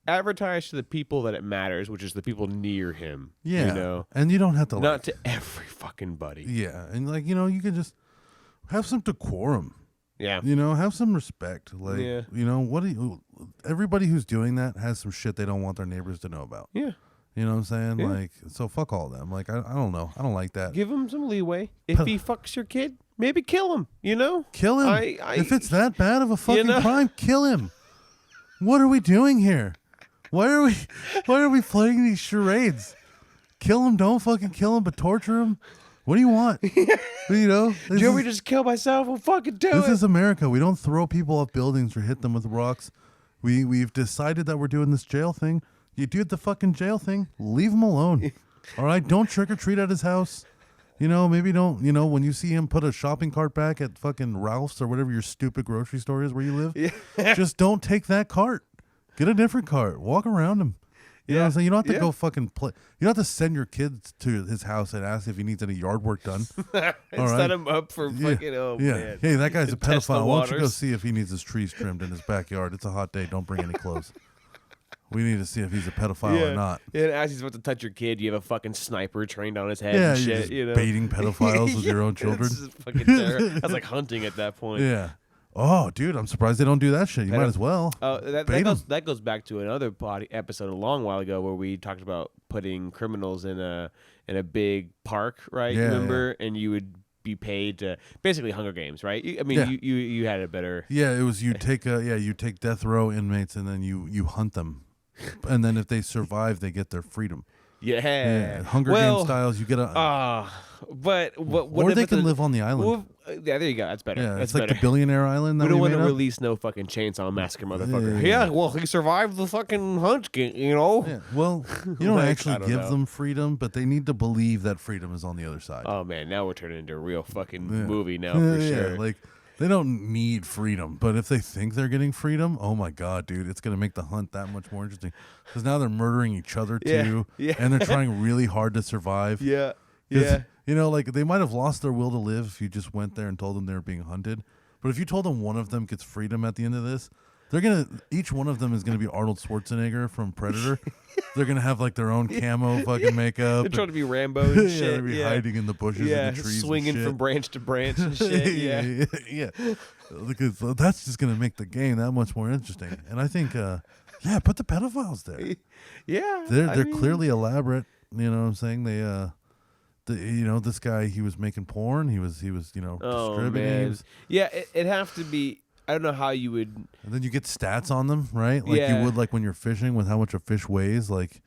advertise to the people that it matters, which is the people near him. Yeah. And you don't have to not to every fucking buddy. Yeah. And you can just have some decorum. Yeah. Have some respect. Everybody who's doing that has some shit they don't want their neighbors to know about. Yeah. You know what I'm saying? Yeah. Like, so fuck all of them. Like, I don't know. I don't like that. Give him some leeway. If he fucks your kid, maybe kill him. You know? Kill him. If it's that bad of a fucking crime, kill him. What are we doing here? Why are we playing these charades? Kill him, don't fucking kill him, but torture him. What do you want? You know? Do you want me to just kill myself? We'll fucking do it. This is America. We don't throw people off buildings or hit them with rocks. We've decided that we're doing this jail thing. You do the fucking jail thing, leave him alone. All right? Don't trick or treat at his house. You know, maybe don't, you know, when you see him put a shopping cart back at fucking Ralph's or whatever your stupid grocery store is where you live, just don't take that cart. Get a different cart. Walk around him. You know what I'm saying? You don't have to go fucking play. You don't have to send your kids to his house and ask if he needs any yard work done. And set him up for fucking, man. Hey, that guy's a Test the pedophile. Why don't you go waters. see if he needs his trees trimmed in his backyard? It's a hot day. Don't bring any clothes. We need to see if he's a pedophile or not. And as he's about to touch your kid, you have a fucking sniper trained on his head Yeah, and you're shit. just You know? baiting pedophiles with your own children. It's just fucking terrible. That's like hunting at that point. Yeah. Oh, dude, I'm surprised they don't do that shit. You might as well. That goes back to another episode a long while ago where we talked about putting criminals in a big park, right? Yeah, Remember? And you would be paid to basically Hunger Games, right? I mean, you had a better. Yeah, it was you take death row inmates and then you hunt them, and then if they survive, they get their freedom. Yeah, Hunger Games styles. You get a but what or if they it's can live on the island. Yeah, there you go. That's better. Yeah, That's it's like better. the billionaire island. That We don't want made to up. release no fucking Chainsaw Massacre, motherfucker. Yeah. Yeah, well, he survived the fucking hunt, you know? Yeah. Well, you don't Like, actually I don't give know. them freedom, but they need to believe that freedom is on the other side. Oh, man, now we're turning into a real fucking movie now, Yeah, for yeah, sure. like they don't need freedom, but if they think they're getting freedom, oh my god, dude, it's gonna make the hunt that much more interesting. Because now they're murdering each other too, and they're trying really hard to survive. 'Cause, you know, like they might have lost their will to live if you just went there and told them they were being hunted. But if you told them one of them gets freedom at the end of this, each one of them is gonna be Arnold Schwarzenegger from Predator. They're gonna have like their own camo fucking makeup. They're trying to be Rambo and yeah, shit. they'll be hiding in the bushes and the trees, swinging and shit. from branch to branch and shit. yeah. Because that's just gonna make the game that much more interesting. And I think, put the pedophiles there. Yeah, They're clearly elaborate. You know what I'm saying? This guy, he was making porn. He was distributing. Man. Yeah, it'd have to be. I don't know how you would. And then you get stats on them, right? Like you would like when you're fishing with how much a fish weighs, like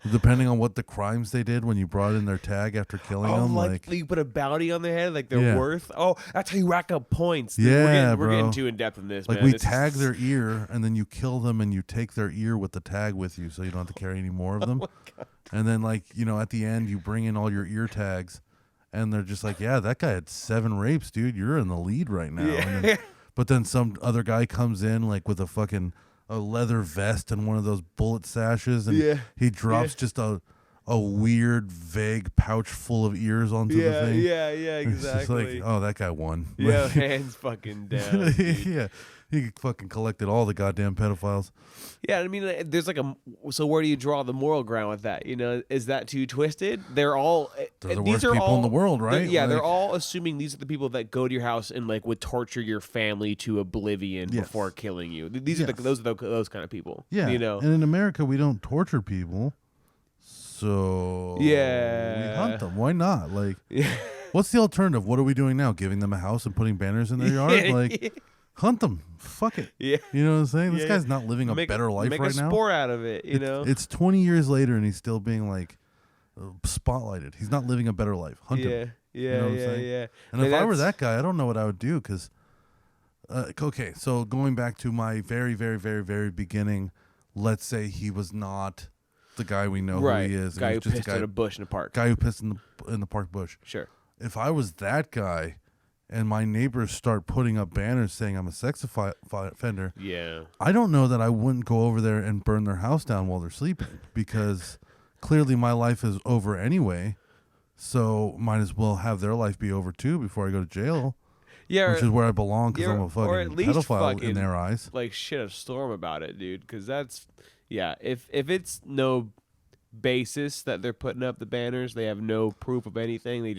depending on what the crimes they did when you brought in their tag after killing them. Like you put a bounty on their head, like their worth. Oh, that's how you rack up points. Yeah, we're getting bro. too in depth in this. Like man. we tag their ear, and then you kill them, and you take their ear with the tag with you, so you don't have to carry any more of them. And then, like at the end, you bring in all your ear tags, and they're just like, "Yeah, that guy had 7 rapes, dude. You're in the lead right now." And then, but then some other guy comes in like with a leather vest and one of those bullet sashes, and he drops just a weird, vague pouch full of ears onto the thing. Yeah, It's just exactly. like, oh, that guy won. Yeah, hands fucking down. dude. Yeah, he fucking collected all the goddamn pedophiles. Yeah, I mean, there's like so where do you draw the moral ground with that? Is that too twisted? They're all They're the these worst are people all, in the world, right? They're Like- all assuming these are the people that go to your house and like would torture your family to oblivion Yes. before killing you. These are Yes. those kind of people. Yeah, And in America, we don't torture people, so we hunt them. Why not? Like, what's the alternative? What are we doing now? Giving them a house and putting banners in their yard? Like, hunt them. Fuck it. Yeah. You know what I'm saying? This Yeah. guy's not living a better life make right a now. sport out of it. It's 20 years later, and he's still being like spotlighted. He's not living a better life. Hunt him. You know what I'm saying? And if I were that guy, I don't know what I would do because, okay, so going back to my very, very, very, very beginning, let's say he was not the guy we know who he is. Guy and who he's just pissed a in a bush in a park. guy who pissed in the park bush. Sure. If I was that guy and my neighbors start putting up banners saying I'm a sex offender, Yeah. I don't know that I wouldn't go over there and burn their house down while they're sleeping because clearly my life is over anyway. So might as well have their life be over too before I go to jail, Yeah. which is where I belong because I'm a or at fucking least pedophile fucking, in their eyes. Like shit a storm about it, dude. Because that's if it's no basis that they're putting up the banners, they have no proof of anything. They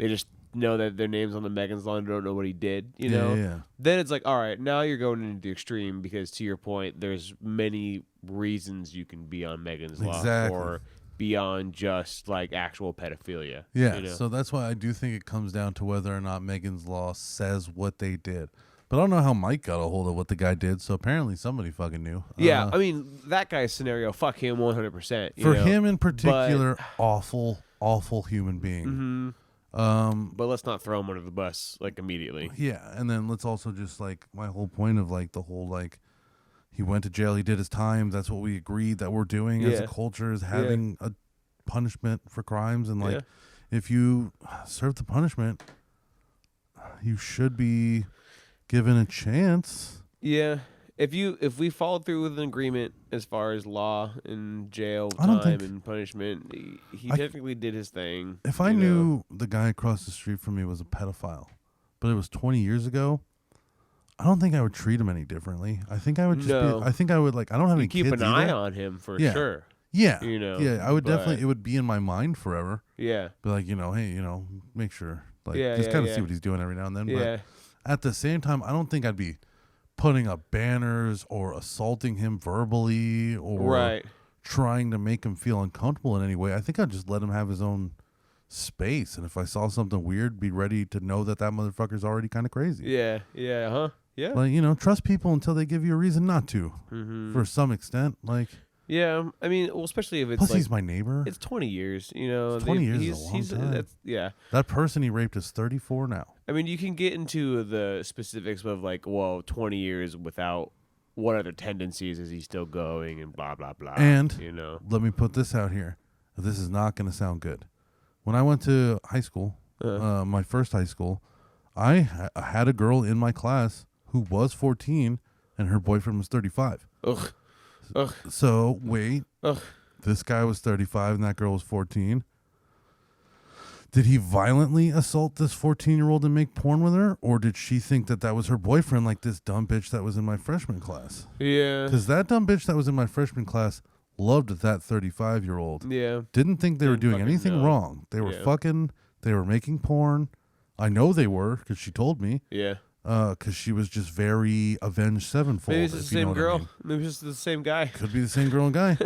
just know that their name's on the Megan's Law and don't know what he did, you Yeah, know, yeah. then it's like, all right, now you're going into the extreme because to your point, there's many reasons you can be on Megan's Law Exactly. for beyond just like actual pedophilia. Yeah, you know? so that's why I do think it comes down to whether or not Megan's Law says what they did. But I don't know how Mike got a hold of what the guy did, so apparently somebody fucking knew. Yeah, I mean, that guy's scenario, fuck him 100%. For him in particular, awful, awful human being. But let's not throw him under the bus, like, immediately. Yeah, and then let's also just, like, my whole point of, like, the whole, like, he went to jail, he did his time, that's what we agreed that we're doing as a Yeah. culture, is having a punishment for crimes, and, like, Yeah. if you serve the punishment, you should be given a chance. Yeah. If we followed through with an agreement as far as law and jail I don't time think- and punishment, he I- technically did his thing. If I you know? knew the guy across the street from me was a pedophile, but it was 20 years ago, I don't think I would treat him any differently. I think I would just No. be, I think I would, like, I don't have You any keep kids an eye either. on him for Yeah. sure. Yeah. you know, Yeah, I would but- definitely, it would be in my mind forever. Yeah. Be like, hey, make sure, like, Yeah, just yeah, kind of yeah. see what he's doing every now and then. Yeah. But at the same time, I don't think I'd be putting up banners or assaulting him verbally or Right. trying to make him feel uncomfortable in any way. I think I'd just let him have his own space. And if I saw something weird, be ready to know that motherfucker's already kind of crazy. Yeah. Yeah. Huh. Yeah. Like, trust people until they give you a reason not to, for some extent. Like, Yeah. I mean, well, especially if it's plus like he's my neighbor. it's 20 years. You know, 20 years is a long time. That's, yeah. That person he raped is 34 now. I mean, you can get into the specifics of like, well, 20 years without what other tendencies is he still going and blah blah blah. And let me put this out here. This is not going to sound good. When I went to high school, my first high school, I had a girl in my class who was 14 and her boyfriend was 35. Ugh. Ugh. So, wait. Ugh. This guy was 35 and that girl was 14. Did he violently assault this 14-year-old and make porn with her? Or did she think that was her boyfriend, like this dumb bitch that was in my freshman class? Yeah. Because that dumb bitch that was in my freshman class loved that 35-year-old. Yeah. Didn't think they were Didn't doing fucking anything know. wrong. They were Yeah. fucking, they were making porn. I know they were because she told me. Yeah. Because she was just very Avenged Sevenfold. Maybe it's the if you know same what I girl. mean. Maybe it's the same guy. Could be the same girl and guy.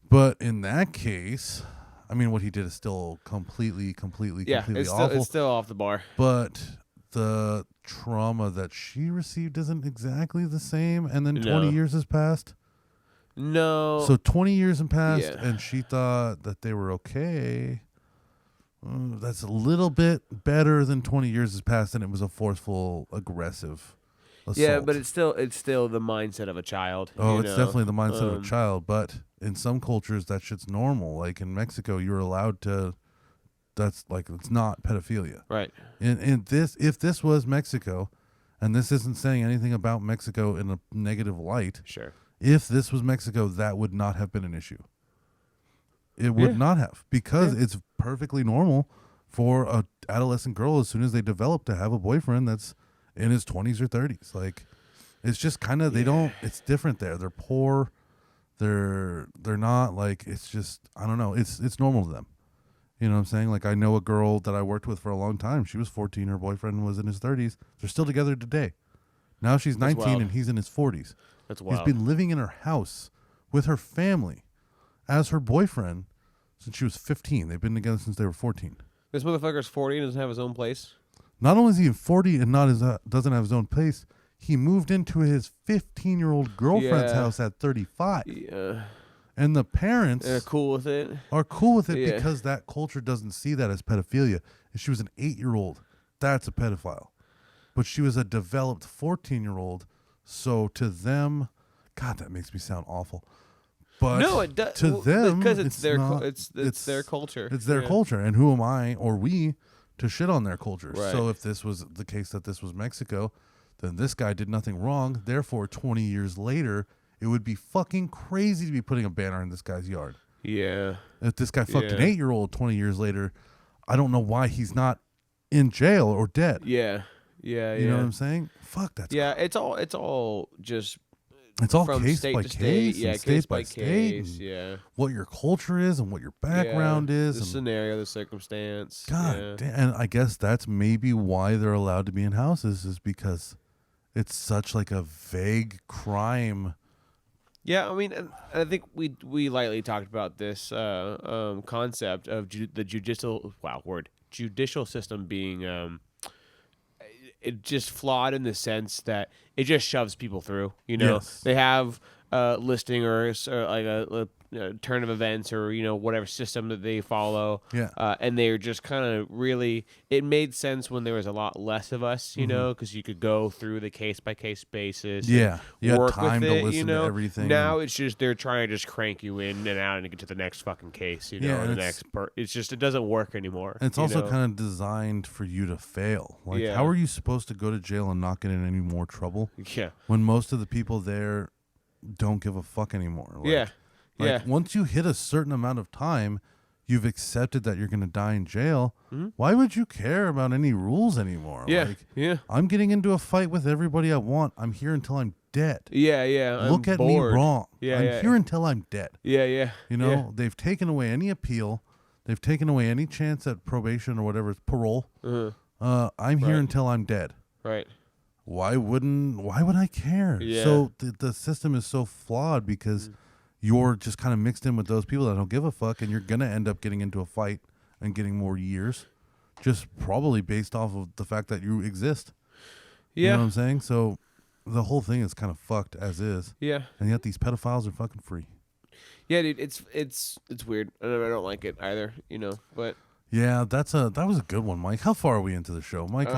But in that case, I mean, what he did is still completely Yeah. awful. It's still off the bar. But the trauma that she received isn't exactly the same. And then 20 No. years has passed. No. So 20 years have passed, Yeah. and she thought that they were okay. That's a little bit better than 20 years has passed, and it was a forceful, aggressive assault. yeah, but it's still the mindset of a child. Oh, you it's know? definitely the mindset of a Um, child. But in some cultures, that shit's normal. Like in Mexico, you're allowed to. That's like it's not pedophilia. Right. In this, if this was Mexico, and this isn't saying anything about Mexico in a negative light. Sure. If this was Mexico, that would not have been an issue. It would Yeah. not have, because it's perfectly normal for a adolescent girl as soon as they develop to have a boyfriend that's in his 20s or 30s. Like, it's just kind of it's different there. They're poor. They're not like, it's just, I don't know. It's normal to them. You know what I'm saying? Like, I know a girl that I worked with for a long time. She was 14. Her boyfriend was in his 30s. They're still together today. Now she's 19 wild. and he's in his 40s. That's wild. He's been living in her house with her family as her boyfriend since she was 15. They've been together since they were 14. This motherfucker's 40 and doesn't have his own place. Not only is he 40 and doesn't have his own place, he moved into his 15-year-old girlfriend's Yeah. house at 35. Yeah. And the parents They're cool with it. are cool with it Yeah. because that culture doesn't see that as pedophilia. If she was an 8-year-old, that's a pedophile. But she was a developed 14-year-old, so to them, God, that makes me sound awful. But No, it does to them because it's their not, it's their culture. It's their Yeah. culture, and who am I or we to shit on their culture? Right. So if this was the case that this was Mexico, then this guy did nothing wrong. Therefore, 20 years later, it would be fucking crazy to be putting a banner in this guy's yard. Yeah. If this guy fucked an Yeah. 8-year-old 20 years later, I don't know why he's not in jail or dead. Yeah. Yeah. You know what I'm saying? Fuck, that's Yeah, it's all just It's all from case state by to case, state. Yeah, and state case by by state, case. and Yeah. what your culture is and what your background is. The And scenario, the circumstance. God yeah. damn, and I guess that's maybe why they're allowed to be in houses, is because it's such like a vague crime. Yeah, I mean, and I think we lightly talked about this concept of the judicial system being it just flawed in the sense that it just shoves people through. You know, Yes. they have listing or like a turn of events or whatever system that they follow. Yeah. And they're just kind of really. It made sense when there was a lot less of us, because you could go through the case by case basis. Yeah, you had work time with to it, listen to everything. Now it's just they're trying to just crank you in and out and get to the next fucking case. Yeah, or the and next It's just it doesn't work anymore. It's also kind of designed for you to fail. Like, Yeah. how are you supposed to go to jail and not get in any more trouble yeah. when most of the people there don't give a fuck anymore? Like, Yeah. Like, Yeah. once you hit a certain amount of time, you've accepted that you're going to die in jail. Mm-hmm. Why would you care about any rules anymore? Yeah. Like, Yeah. I'm getting into a fight with everybody I want. I'm here until I'm dead. Yeah. Yeah. Look I'm at bored. me wrong. Yeah. I'm yeah. here until I'm dead. Yeah. Yeah. You know, Yeah. they've taken away any appeal. They've taken away any chance at probation or whatever, parole. Uh-huh. I'm here Right. until I'm dead. Right. Why would I care? Yeah. So the system is so flawed because you're just kind of mixed in with those people that don't give a fuck, and you're going to end up getting into a fight and getting more years, just probably based off of the fact that you exist. Yeah. You know what I'm saying? So the whole thing is kind of fucked as is. Yeah. And yet these pedophiles are fucking free. Yeah, dude. It's weird. I don't like it either. But Yeah, that was a good one, Mike. How far are we into the show? Mike had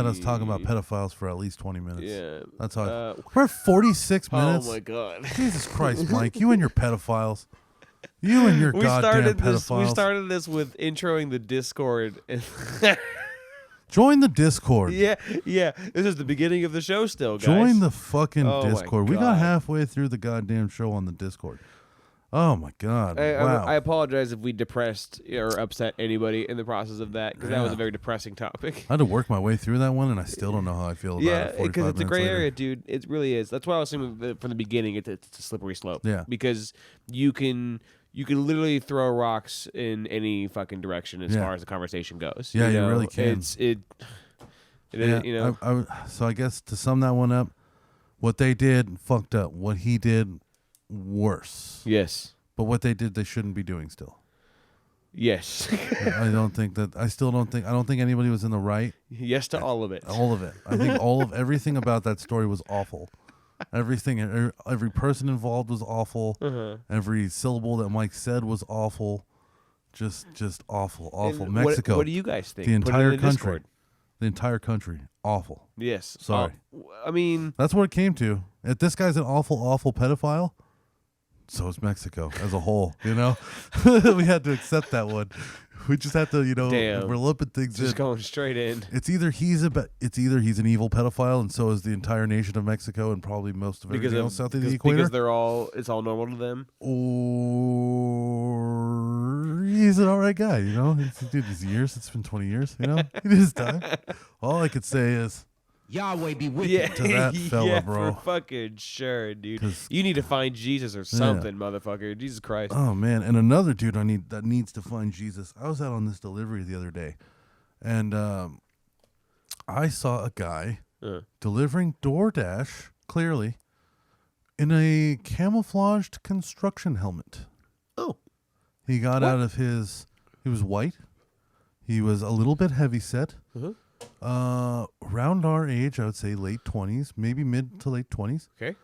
us talking about pedophiles for at least 20 minutes. Yeah. That's how we're at 46 minutes. Oh my god. Jesus Christ, Mike, you and your pedophiles. You and your goddamn pedophiles. We started this with introing the Discord. Join the Discord. yeah. This is the beginning of the show still, guys. Join the fucking Oh my Discord. We got God. halfway through the goddamn show on the Discord. Oh my God. Wow. I apologize if we depressed or upset anybody in the process of that, because that was a very depressing topic. I had to work my way through that one, and I still don't know how I feel about Yeah, it. because it's a gray later. area, dude. It really is. That's why I was saying from the beginning, it's a slippery slope. Yeah. Because you can literally throw rocks in any fucking direction as far as the conversation goes. Yeah, you really can. So I guess to sum that one up, what they did fucked up. What he did, worse. Yes. But what they did, they shouldn't be doing still. Yes. I don't think anybody was in the right. Yes to all of it. All of it. I think everything about that story was awful. Everything, every person involved was awful. Uh-huh. Every syllable that Mike said was awful. Just awful. And Mexico. What do you guys think? The Put it entire in the country. Discord. The entire country. Awful. Yes. Sorry. I mean, That's what it came to. If this guy's an awful pedophile, so is Mexico as a whole, We had to accept that one. We just have to, Damn. we're lumping things just in. going straight in. It's either he's an evil pedophile, and so is the entire nation of Mexico, and probably most of everything else south of the equator. Because it's all normal to them. Or he's an alright guy, Dude, these years, it's been 20 years, He did his time. All I could say is, Yahweh be with Yeah, to that fella, yeah, bro. for fucking sure, dude. 'Cause- You need to find Jesus or something, motherfucker. Jesus Christ. Oh man, and another dude that needs to find Jesus. I was out on this delivery the other day, and I saw a guy delivering DoorDash, clearly, in a camouflaged construction helmet. Oh. He got out of his. He was white. He was a little bit heavy set. Around our age, I would say late 20s, maybe mid to late 20s. Okay.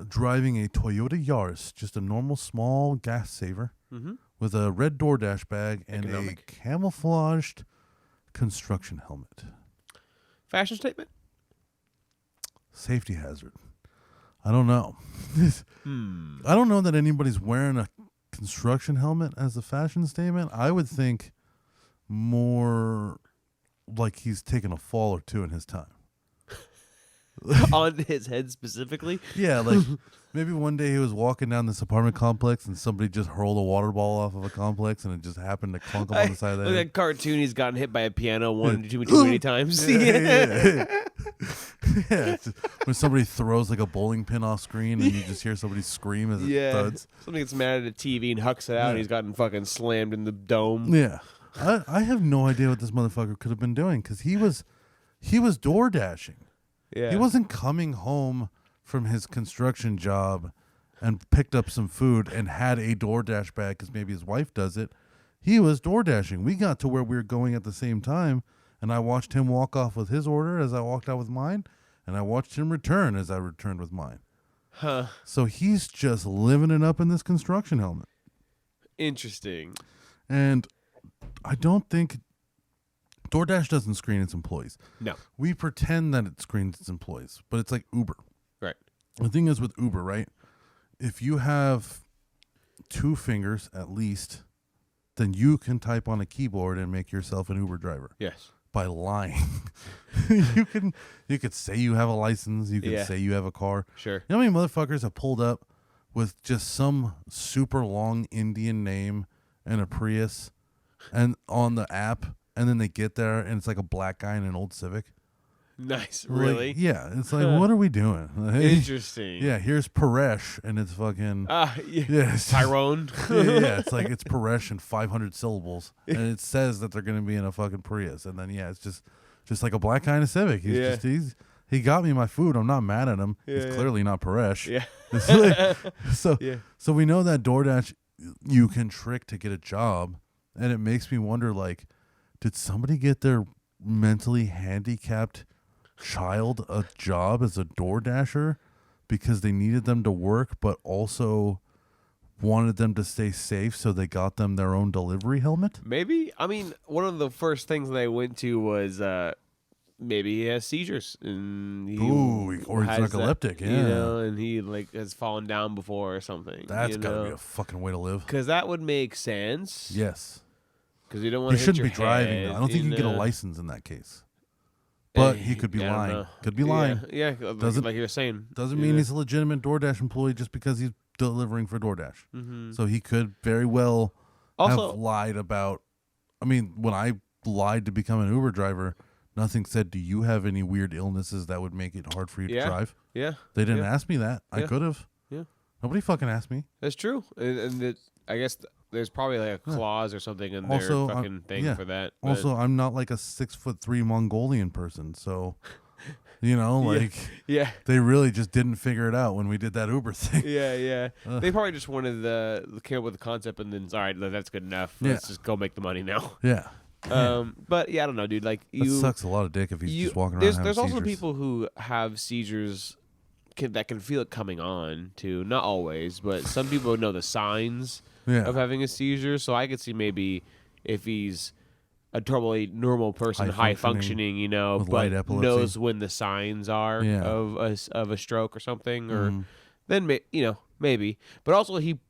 Driving a Toyota Yaris, just a normal small gas saver, with a red DoorDash bag and Economic. a camouflaged construction helmet. Fashion statement? Safety hazard. I don't know. I don't know that anybody's wearing a construction helmet as a fashion statement. I would think more like he's taken a fall or two in his time. On his head specifically? Yeah, like maybe one day he was walking down this apartment complex and somebody just hurled a water ball off of a complex and it just happened to clunk him on the side of the Look head. at that cartoon. He's gotten hit by a piano too many times. Yeah. Yeah, it's just when somebody throws like a bowling pin off screen and you just hear somebody scream as it thuds. Somebody gets mad at a TV and hucks it out, and he's gotten fucking slammed in the dome. Yeah, I have no idea what this motherfucker could have been doing because he was door dashing. Yeah, He wasn't coming home from his construction job and picked up some food and had a DoorDash bag because maybe his wife does it. He was door dashing. We got to where we were going at the same time, and I watched him walk off with his order as I walked out with mine, and I watched him return as I returned with mine. Huh. So he's just living it up in this construction helmet. Interesting. And I don't think DoorDash doesn't screen its employees. No. We pretend that it screens its employees, but it's like Uber. Right. The thing is with Uber, right? If you have 2 fingers at least, then you can type on a keyboard and make yourself an Uber driver. Yes. By lying. you could say you have a license, you could say you have a car. Sure. You know how many motherfuckers have pulled up with just some super long Indian name and a Prius and on the app, and then they get there and it's like a black guy in an old Civic? Nice. Really? Like, yeah. It's like, what are we doing? Interesting. Yeah, here's Paresh, and it's fucking... Yes. Tyrone. yeah, it's like, it's Paresh in 500 syllables, and it says that they're going to be in a fucking Prius, and then, it's just like a black guy in a Civic. He got me my food. I'm not mad at him. He's clearly not Paresh. Yeah. So we know that DoorDash, you can trick to get a job, and it makes me wonder, like, did somebody get their mentally handicapped child a job as a DoorDasher because they needed them to work but also wanted them to stay safe, so they got them their own delivery helmet? Maybe. I mean, one of the first things they went to was maybe he has seizures and or he's narcoleptic, you know, and he like has fallen down before or something. That's gotta be a fucking way to live. Because that would make sense. Yes. Because you don't want to. He shouldn't be driving. Though. I don't think you can get a license in that case. But he could be lying. Could be lying. Yeah, like you were saying. Doesn't mean he's a legitimate DoorDash employee just because he's delivering for DoorDash. Mm-hmm. So he could very well have lied about... I mean, when I lied to become an Uber driver, nothing said, do you have any weird illnesses that would make it hard for you to drive? Yeah. They didn't ask me that. I could have. Yeah. Nobody fucking asked me. That's true. And I guess... There's probably like a clause or something in their fucking thing for that. But. Also, I'm not like a 6'3" Mongolian person, so they really just didn't figure it out when we did that Uber thing. Yeah. They probably just wanted came up with the concept and then all right, that's good enough. Let's just go make the money now. Yeah. But I don't know, dude. Like that sucks a lot of dick if he's just walking around. There's also people who have seizures that can feel it coming on too. Not always, but some people know the signs. Of having a seizure, so I could see maybe if he's a totally normal person, high functioning, but knows when the signs are of a stroke or something, or then maybe. But also he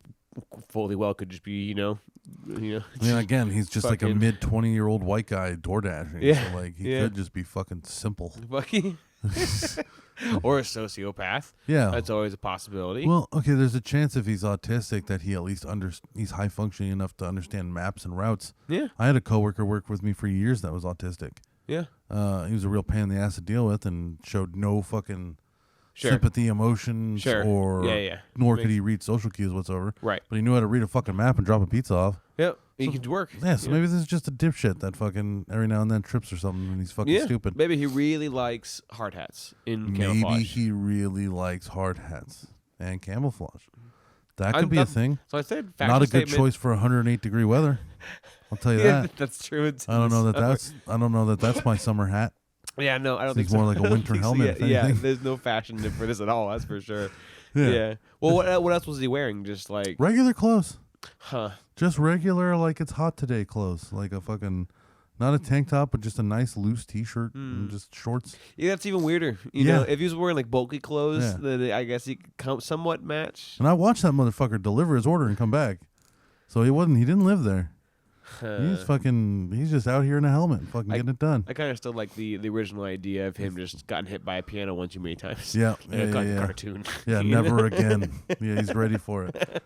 fully well could just be again, he's just like a mid 20-year-old white guy door dashing. Yeah, so like he could just be fucking simple. Or a sociopath. Yeah. That's always a possibility. Well, okay, there's a chance if he's autistic that he at least he's high functioning enough to understand maps and routes. Yeah. I had a coworker work with me for years that was autistic. Yeah. He was a real pain in the ass to deal with and showed no fucking sympathy, emotions, nor could he read social cues whatsoever. Right. But he knew how to read a fucking map and drop a pizza off. Yep. He could work. Yeah, so maybe this is just a dipshit that fucking every now and then trips or something and he's fucking stupid. Maybe he really likes hard hats in camouflage. Maybe he really likes hard hats and camouflage. That could be a thing. So I said not a good choice for 108-degree weather. I'll tell you that. That's true. I don't know that that's my summer hat. Yeah, no, I don't think it's more like a winter helmet. Yeah, there's no fashion for this at all. That's for sure. Yeah. Well, what else was he wearing? Just like regular clothes. Huh. Just regular, like it's hot today clothes. Like a fucking, not a tank top, but just a nice loose t-shirt and just shorts. Yeah, that's even weirder. You know, if he was wearing like bulky clothes, then I guess he could somewhat match. And I watched that motherfucker deliver his order and come back. So he didn't live there. He's just out here in a helmet fucking getting it done. I kind of still like the original idea of him just gotten hit by a piano one too many times. Yeah. In a cartoon. Yeah, never again. Yeah, he's ready for it.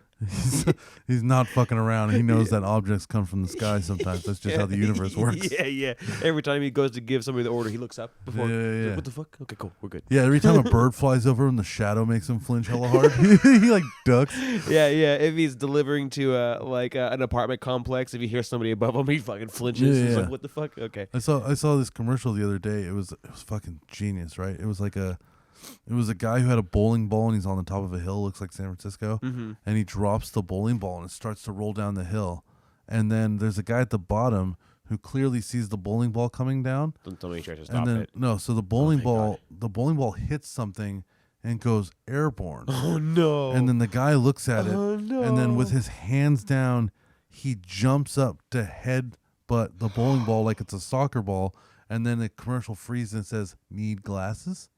He's not fucking around. He knows that objects come from the sky sometimes. That's just how the universe works. Yeah. Every time he goes to give somebody the order, he looks up before. Yeah. He's like, what the fuck? Okay, cool. We're good. Yeah, every time a bird flies over him, the shadow makes him flinch hella hard. He like ducks. Yeah. If he's delivering to an apartment complex, if he hears somebody above him, he fucking flinches. He's like, what the fuck? Okay. I saw this commercial the other day. It was fucking genius, right? It was a guy who had a bowling ball and he's on the top of a hill, looks like San Francisco, and he drops the bowling ball and it starts to roll down the hill. And then there's a guy at the bottom who clearly sees the bowling ball coming down. Don't tell me he tries to stop it. No, so the bowling ball hits something and goes airborne. Oh no. And then the guy looks at it, no. and then with his hands down, he jumps up to headbutt the bowling ball like it's a soccer ball, and then the commercial freezes and says, "Need glasses?"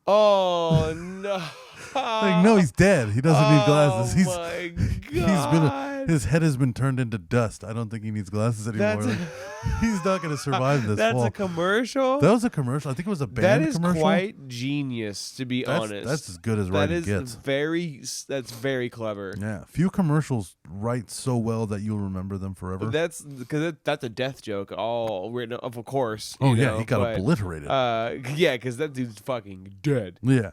Oh no! Like, no, he's dead. He doesn't need glasses. My God. His head has been turned into dust. I don't think he needs glasses anymore. He's not going to survive this. That's fall. a commercial. That was a commercial. I think it was a band commercial. That is quite genius, to be honest. That's as good as writing gets. That's very clever. Yeah, few commercials write so well that you'll remember them forever. That's because that's a death joke, all written of course. Oh yeah, he got obliterated. Yeah, because that dude's fucking dead. Yeah,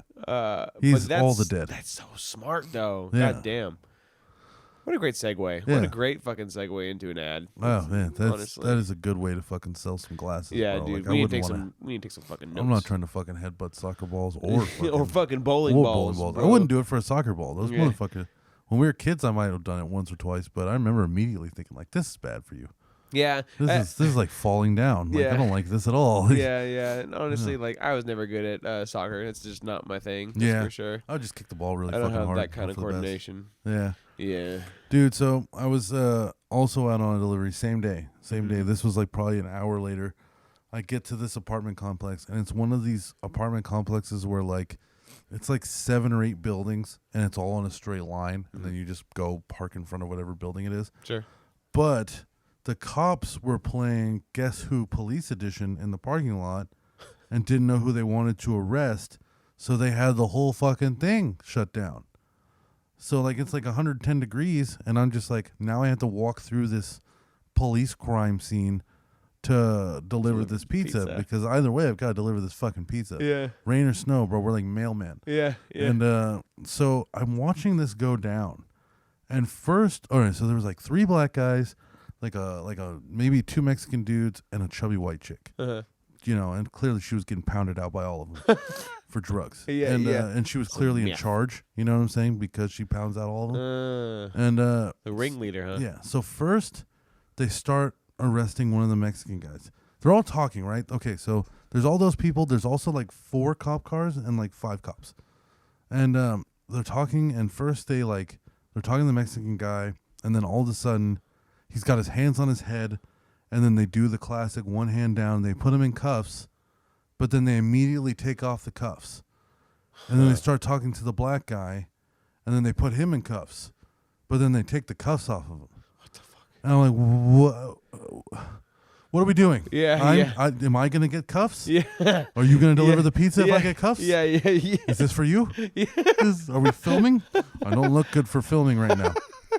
he's all the dead. That's so smart though. Yeah. God damn. What a great segue. Yeah. What a great fucking segue into an ad. Oh man, honestly. that is a good way to fucking sell some glasses. Yeah, bro. dude. Like, we need to take some fucking notes. I'm not trying to fucking headbutt soccer balls or fucking bowling balls. I wouldn't do it for a soccer ball. Those motherfuckers. When we were kids, I might have done it once or twice, but I remember immediately thinking like, "This is bad for you. Yeah, this is like falling down. Like, yeah. I don't like this at all." Yeah. And honestly, like I was never good at soccer. It's just not my thing. That's for sure. I would just kick the ball really I don't fucking have hard. that kind of coordination. Yeah, dude. So I was also out on a delivery same day. This was like probably an hour later. I get to this apartment complex, and it's one of these apartment complexes where like it's like 7 or 8 buildings, and it's all in a straight line, and then you just go park in front of whatever building it is. Sure. But the cops were playing Guess Who Police Edition in the parking lot and didn't know who they wanted to arrest, so they had the whole fucking thing shut down. So like it's like 110 degrees, and I'm just like, now I have to walk through this police crime scene to deliver this pizza because either way I've got to deliver this fucking pizza. Yeah. Rain or snow, bro, we're like mailmen. Yeah. And so I'm watching this go down. And first, all right, so there was like 3 black guys, like a maybe 2 Mexican dudes and a chubby white chick. Uh-huh. You know, and clearly she was getting pounded out by all of them for drugs. And she was clearly in charge, you know what I'm saying? Because she pounds out all of them. And the ringleader, huh? Yeah. So first they start arresting one of the Mexican guys. They're all talking, right? Okay, so there's all those people. There's also like 4 cop cars and like 5 cops. And they're talking, and first they're talking to the Mexican guy, and then all of a sudden he's got his hands on his head, and then they do the classic one hand down. They put him in cuffs, but then they immediately take off the cuffs. And then they start talking to the black guy, and then they put him in cuffs, but then they take the cuffs off of him. What the fuck? And I'm like, what are we doing? Am I going to get cuffs? Yeah. Are you going to deliver the pizza if I get cuffs? Yeah. Is this for you? Yeah. Are we filming? I don't look good for filming right now.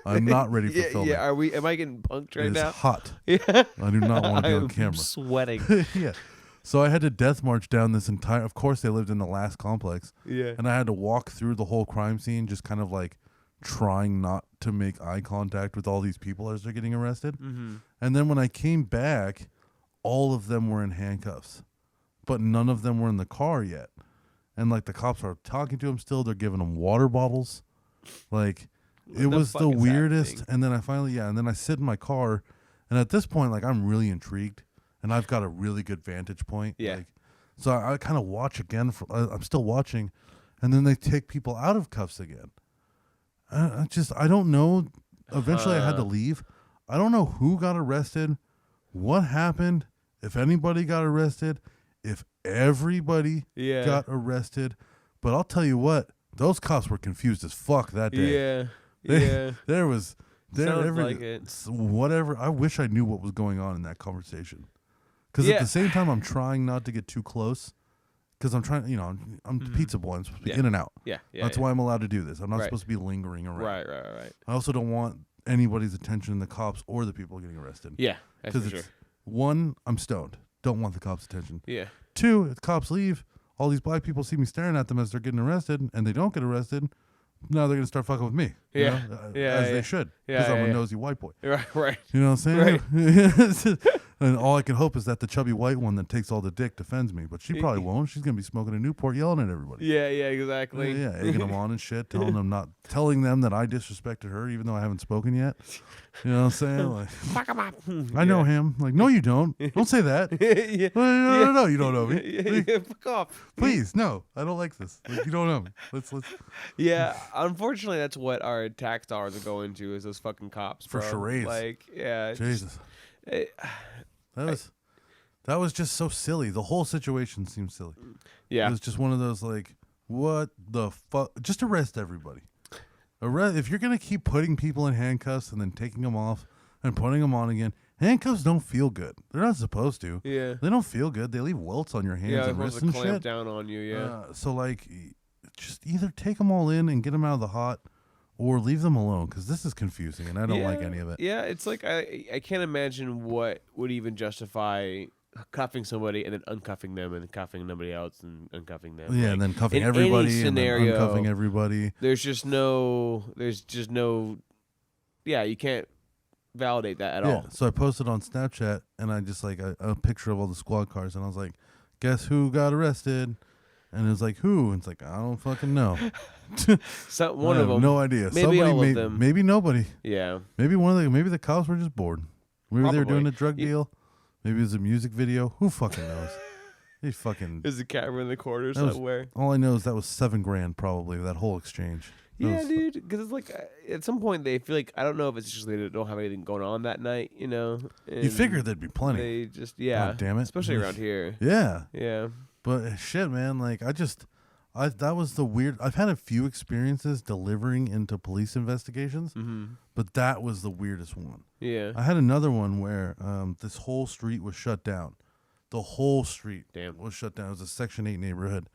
I'm not ready for filming. Yeah, am I getting punked right now? It's hot. Yeah. I do not want to be on camera. I'm sweating. Yeah. So I had to death march down this entire, of course they lived in the last complex. Yeah. And I had to walk through the whole crime scene, just kind of like trying not to make eye contact with all these people as they're getting arrested. Mm-hmm. And then when I came back, all of them were in handcuffs, but none of them were in the car yet. And like the cops are talking to them still. They're giving them water bottles. Like it was the weirdest. And then I finally, and then I sit in my car. And at this point, like I'm really intrigued and I've got a really good vantage point. Yeah. Like, so I kind of watch again. I'm still watching. And then they take people out of cuffs again. I don't know. Eventually I had to leave. I don't know who got arrested, what happened, if anybody got arrested, if everybody got arrested. But I'll tell you what, those cops were confused as fuck that day. Yeah. Sounds like it. Whatever. I wish I knew what was going on in that conversation. Because at the same time, I'm trying not to get too close because I'm trying, I'm the pizza boy. I'm supposed to be in and out. Yeah. That's why I'm allowed to do this. I'm not Right. supposed to be lingering around. Right. I also don't want anybody's attention, the cops or the people getting arrested. Yeah, that's for Because sure. one, I'm stoned. Don't want the cops' attention. Yeah. Two, if the cops leave, all these black people see me staring at them as they're getting arrested, and they don't get arrested. Now they're gonna start fucking with me. Yeah. As they should. Because I'm a nosy white boy. Right. You know what I'm saying? And all I can hope is that the chubby white one that takes all the dick defends me, but she probably won't. She's gonna be smoking a Newport, yelling at everybody. Yeah, exactly. Yeah, egging them on and shit, telling them that I disrespected her, even though I haven't spoken yet. You know what I'm saying? Like, Fuck 'em up. I know him. Like, no, you don't. Don't say that. Yeah. No, you don't know me. Yeah, fuck off. Please, no, I don't like this. Like, you don't know me. Let's. Yeah, unfortunately, that's what our tax dollars are going to is those fucking cops. For bro. charades. Like, yeah. Jesus, It- that was just so silly. The whole situation seemed silly. yeah. It was just one of those like, what the fuck? Just arrest everybody. If you're gonna keep putting people in handcuffs and then taking them off and putting them on again, handcuffs don't feel good. They're not supposed to. Yeah. They don't feel good. They leave welts on your hands Yeah, they're and wrists supposed and to clamp shit. down on you, yeah. So like, just either take them all in and get them out of the hot, or leave them alone because this is confusing and I don't like any of it. Yeah, it's like I can't imagine what would even justify cuffing somebody and then uncuffing them and cuffing somebody else and uncuffing them. Yeah, Like, and then cuffing in everybody any scenario, and then uncuffing everybody. There's just no yeah, you can't validate that at all. So I posted on Snapchat and I just like a picture of all the squad cars and I was like, guess who got arrested? And it was like, who? And it's like, I don't fucking know. So I one of have them. no idea. Maybe Somebody all of them. Maybe nobody. Yeah. Maybe maybe the cops were just bored. Maybe they were doing Probably. a drug deal. Maybe it was a music video. Who fucking knows? They fucking. There's a camera in the corner That was- somewhere. All I know is that was $7,000 probably, that whole exchange. That Yeah, was- dude. Because it's like at some point they feel like I don't know if it's just they don't have anything going on that night, you know. You and figure there'd be plenty. They just God damn it. especially around here. Yeah. Yeah. But shit, man, like that was the weird. I've had a few experiences delivering into police investigations, but that was the weirdest one. Yeah. I had another one where this whole street was shut down. The whole street was shut down. It was a Section 8 neighborhood,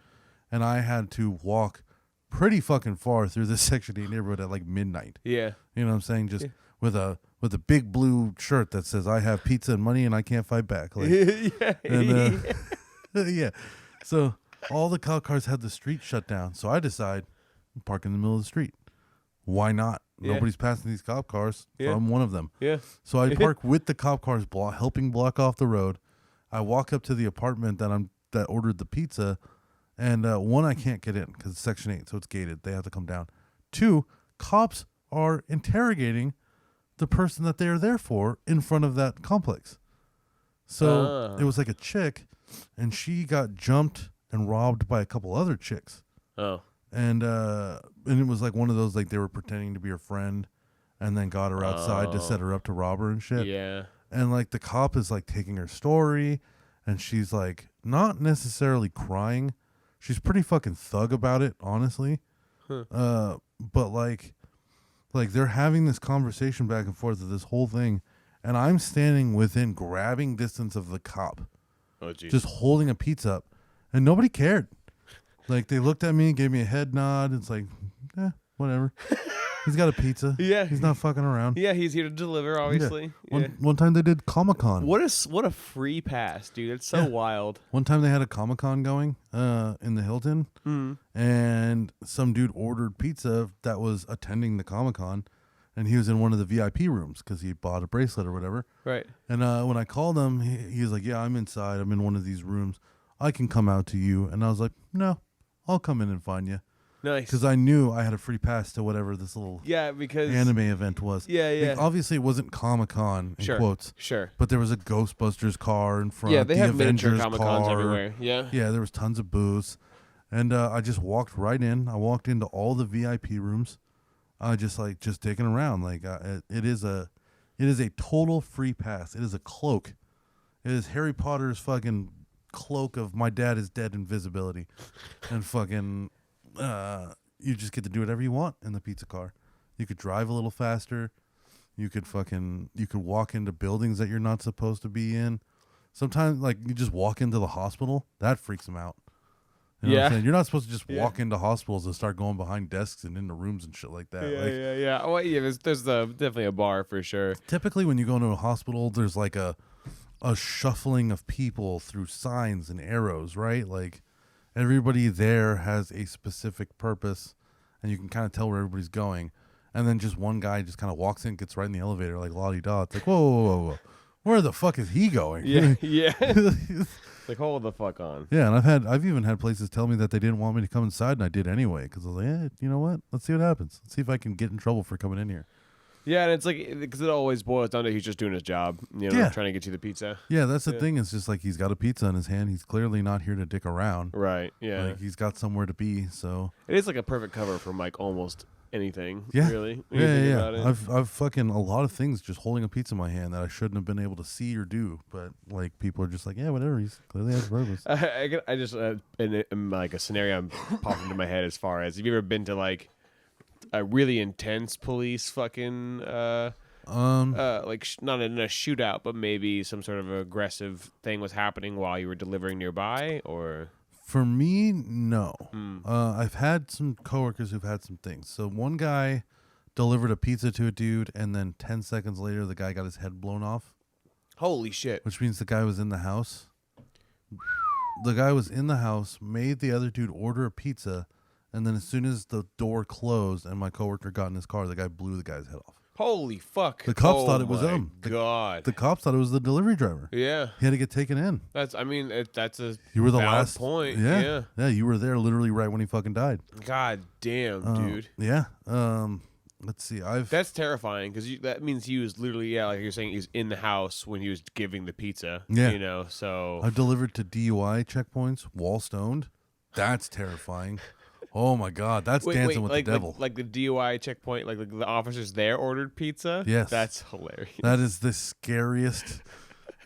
and I had to walk pretty fucking far through this Section 8 neighborhood at like midnight. Yeah. You know what I'm saying? Just with a big blue shirt that says "I have pizza and money and I can't fight back." Like, Yeah. and, yeah. So all the cop cars had the street shut down. So I decide park in the middle of the street. Why not? Yeah. Nobody's passing these cop cars. So Yeah. I'm one of them. Yeah. So I park with the cop cars helping block off the road. I walk up to the apartment that ordered the pizza, and one, I can't get in because it's Section 8, so it's gated. They have to come down. Two, cops are interrogating the person that they are there for in front of that complex. So it was like a chick, and she got jumped and robbed by a couple other chicks. Oh. And it was like one of those, like they were pretending to be her friend and then got her outside to set her up to rob her and shit. Yeah. And like the cop is like taking her story, and she's like not necessarily crying. She's pretty fucking thug about it, honestly. But like they're having this conversation back and forth of this whole thing, and I'm standing within grabbing distance of the cop, just holding a pizza up, and nobody cared. Like they looked at me, gave me a head nod. It's like, whatever. He's got a pizza. Yeah. He's not fucking around. Yeah, he's here to deliver, obviously. Yeah. One time they did Comic-Con. What a free pass, dude. It's so wild. One time they had a Comic-Con going in the Hilton, and some dude ordered pizza that was attending the Comic-Con, and he was in one of the VIP rooms because he bought a bracelet or whatever. Right. And when I called him, he was like, yeah, I'm inside. I'm in one of these rooms. I can come out to you. And I was like, no, I'll come in and find you. Nice. Because I knew I had a free pass to whatever this little because anime event was. Yeah, yeah. Like, obviously, it wasn't Comic-Con, in quotes. Sure. But there was a Ghostbusters car in front. Yeah, they the have miniature Avengers Comic-Cons car. everywhere. Yeah. Yeah, there was tons of booths. And I just walked right in. I walked into all the VIP rooms. Just digging around. Like it is a total free pass. It is a cloak. It is Harry Potter's fucking cloak of my dad is dead invisibility. And fucking you just get to do whatever you want in the pizza car. You could drive a little faster. You could walk into buildings that you're not supposed to be in. Sometimes like you just walk into the hospital. That freaks them out. You know what I'm Yeah. saying? You're not supposed to just Yeah. walk into hospitals and start going behind desks and into rooms and shit like that. Like, yeah. Well, yeah, there's definitely a bar for sure. typically when you go into a hospital, there's like a shuffling of people through signs and arrows, right? Like everybody there has a specific purpose, and you can kind of tell where everybody's going. And then just one guy just kind of walks in, gets right in the elevator like la-di-da. It's like, whoa. Where the fuck is he going? Yeah. Like, hold the fuck on. Yeah, and I've even had places tell me that they didn't want me to come inside, and I did anyway because I was like, you know what? Let's see what happens. Let's see if I can get in trouble for coming in here. Yeah, and it's like, because it always boils down to he's just doing his job, Yeah. trying to get you the pizza. Yeah, that's the Yeah. thing. It's just like he's got a pizza in his hand. He's clearly not here to dick around. Right, yeah. Like he's got somewhere to be. So It is like a perfect cover from like almost anything, yeah, really. when you yeah, think yeah. about it. I've fucking a lot of things just holding a pizza in my hand that I shouldn't have been able to see or do. But like people are just like, yeah, whatever. He's clearly has a purpose. I just, in like a scenario popped into my head as far as, have you ever been to like a really intense police fucking, like not in a shootout, but maybe some sort of aggressive thing was happening while you were delivering nearby, or? For me, no. I've had some coworkers who've had some things. So one guy delivered a pizza to a dude, and then 10 seconds later, the guy got his head blown off, Holy shit. which means the guy was in the house. The guy was in the house, made the other dude order a pizza, and then as soon as the door closed and my coworker got in his car, the guy blew the guy's head off. Holy fuck. The cops thought it was him. God. The cops thought it was the delivery driver. Yeah. He had to get taken in. That's that's a You were the valid last point. Yeah, you were there literally right when he fucking died. God damn, dude. Yeah. Let's see. That's terrifying because that means he was literally, like you're saying, he was in the house when he was giving the pizza. Yeah. So. I've delivered to DUI checkpoints, wall stoned. That's terrifying. Oh my God, that's dancing with like, the devil. Like the DUI checkpoint, like the officers there ordered pizza. Yes. That's hilarious. That is the scariest.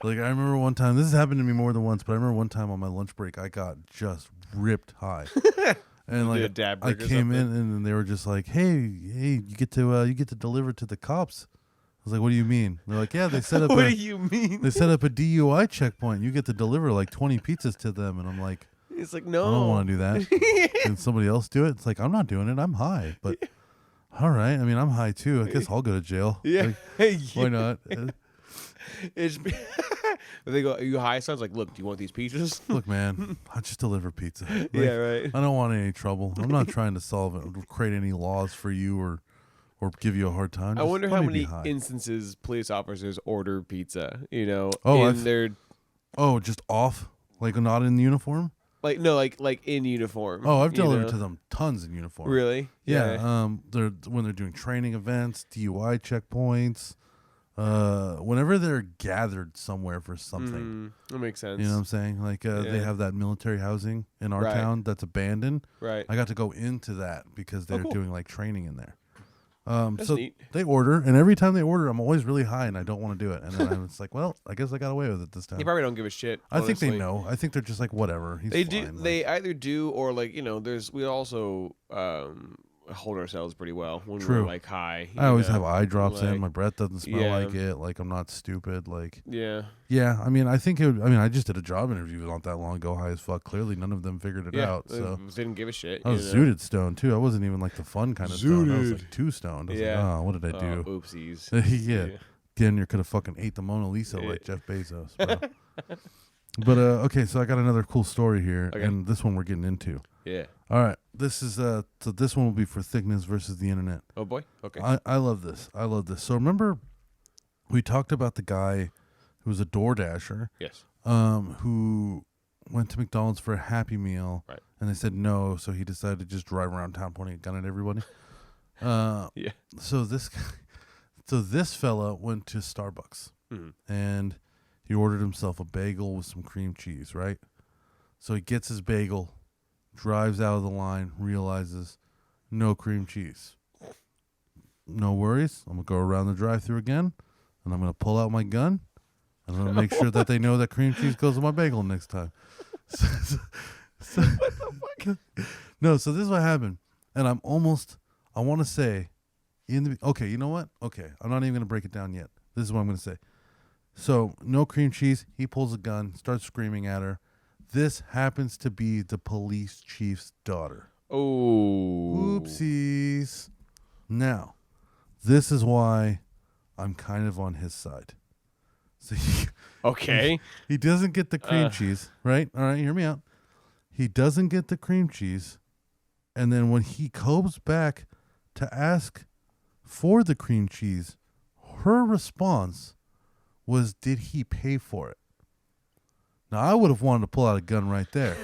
Like I remember one time, this has happened to me more than once, but I remember one time on my lunch break, I got just ripped high. And like Did a dab I break or came in something? and they were just like, "Hey, you get to deliver to the cops." I was like, "What do you mean?" They're like, "Yeah, they set up What a do you mean? they set up a DUI checkpoint. You get to deliver like 20 pizzas to them." And I'm like, It's like, I no. don't want to do that. Can somebody else do it? It's like, I'm not doing it. I'm high. But all right. I mean, I'm high too. I guess I'll go to jail. Yeah. Like, why not? It's, they go, are you high? Sounds like, look, do you want these pizzas? Look, man, I just deliver pizza. Like, Yeah, right. I don't want any trouble. I'm not trying to solve it, create any laws for you or give you a hard time. I Just wonder let how me be many high. instances police officers order pizza, Oh, in I've- their, Oh, just off? Like not in uniform? like, no, like in uniform. Oh, I've you delivered know? to them tons in uniform. Really? Yeah. They're when they're doing training events, DUI checkpoints, whenever they're gathered somewhere for something. That makes sense. You know what I'm saying? Like they Yeah. have that military housing in our Right. town that's abandoned. Right. I got to go into that because they're cool. doing like training in there. That's So neat. they order, and every time they order, I'm always really high, and I don't want to do it. And then I'm just like, well, I guess I got away with it this time. They probably don't give a shit. I think they honestly. know. I think they're just like, whatever. He's They fine. do. Like, They either do or like we also hold ourselves pretty well when True. we're like high. I always you have know? eye drops Like, in. My breath doesn't smell yeah. like it. Like I'm not stupid. Like Yeah. yeah. I mean, I think it. I just did a job interview not that long ago. High as fuck. Clearly, none of them figured it Yeah. out. So They didn't give a shit. I was you know? zooted stoned too. I wasn't even like the fun kind of stoned. I was like Zooted. too stoned. I was Yeah. like, oh, what did I do? Oopsies. yeah. Daniel could have fucking ate the Mona Lisa Yeah. like Jeff Bezos. Bro. But okay, so I got another cool story here, Okay. and this one we're getting into. Yeah. All right, this is so this one will be for thickness versus the internet. Oh boy. Okay. I love this. I love this. So remember, we talked about the guy who was a Door Dasher, yes. who went to McDonald's for a Happy Meal, Right. and they said no, so he decided to just drive around town pointing a gun at everybody. Yeah. So this fella went to Starbucks Mhm. and he ordered himself a bagel with some cream cheese, right? So he gets his bagel, drives out of the line, realizes no cream cheese. No worries. I'm going to go around the drive-thru again, and I'm going to pull out my gun, and I'm going to make sure that they know that cream cheese goes on my bagel next time. So, no, so this is what happened. And I want to say, okay, you know what? Okay, I'm not even going to break it down yet. This is what I'm going to say. So, no cream cheese. He pulls a gun, starts screaming at her. This happens to be the police chief's daughter. Oh. Oopsies. Now, this is why I'm kind of on his side. So Okay. he doesn't get the cream cheese, right? All right, hear me out. He doesn't get the cream cheese. And then when he goes back to ask for the cream cheese, her response was, did he pay for it? Now, I would have wanted to pull out a gun right there.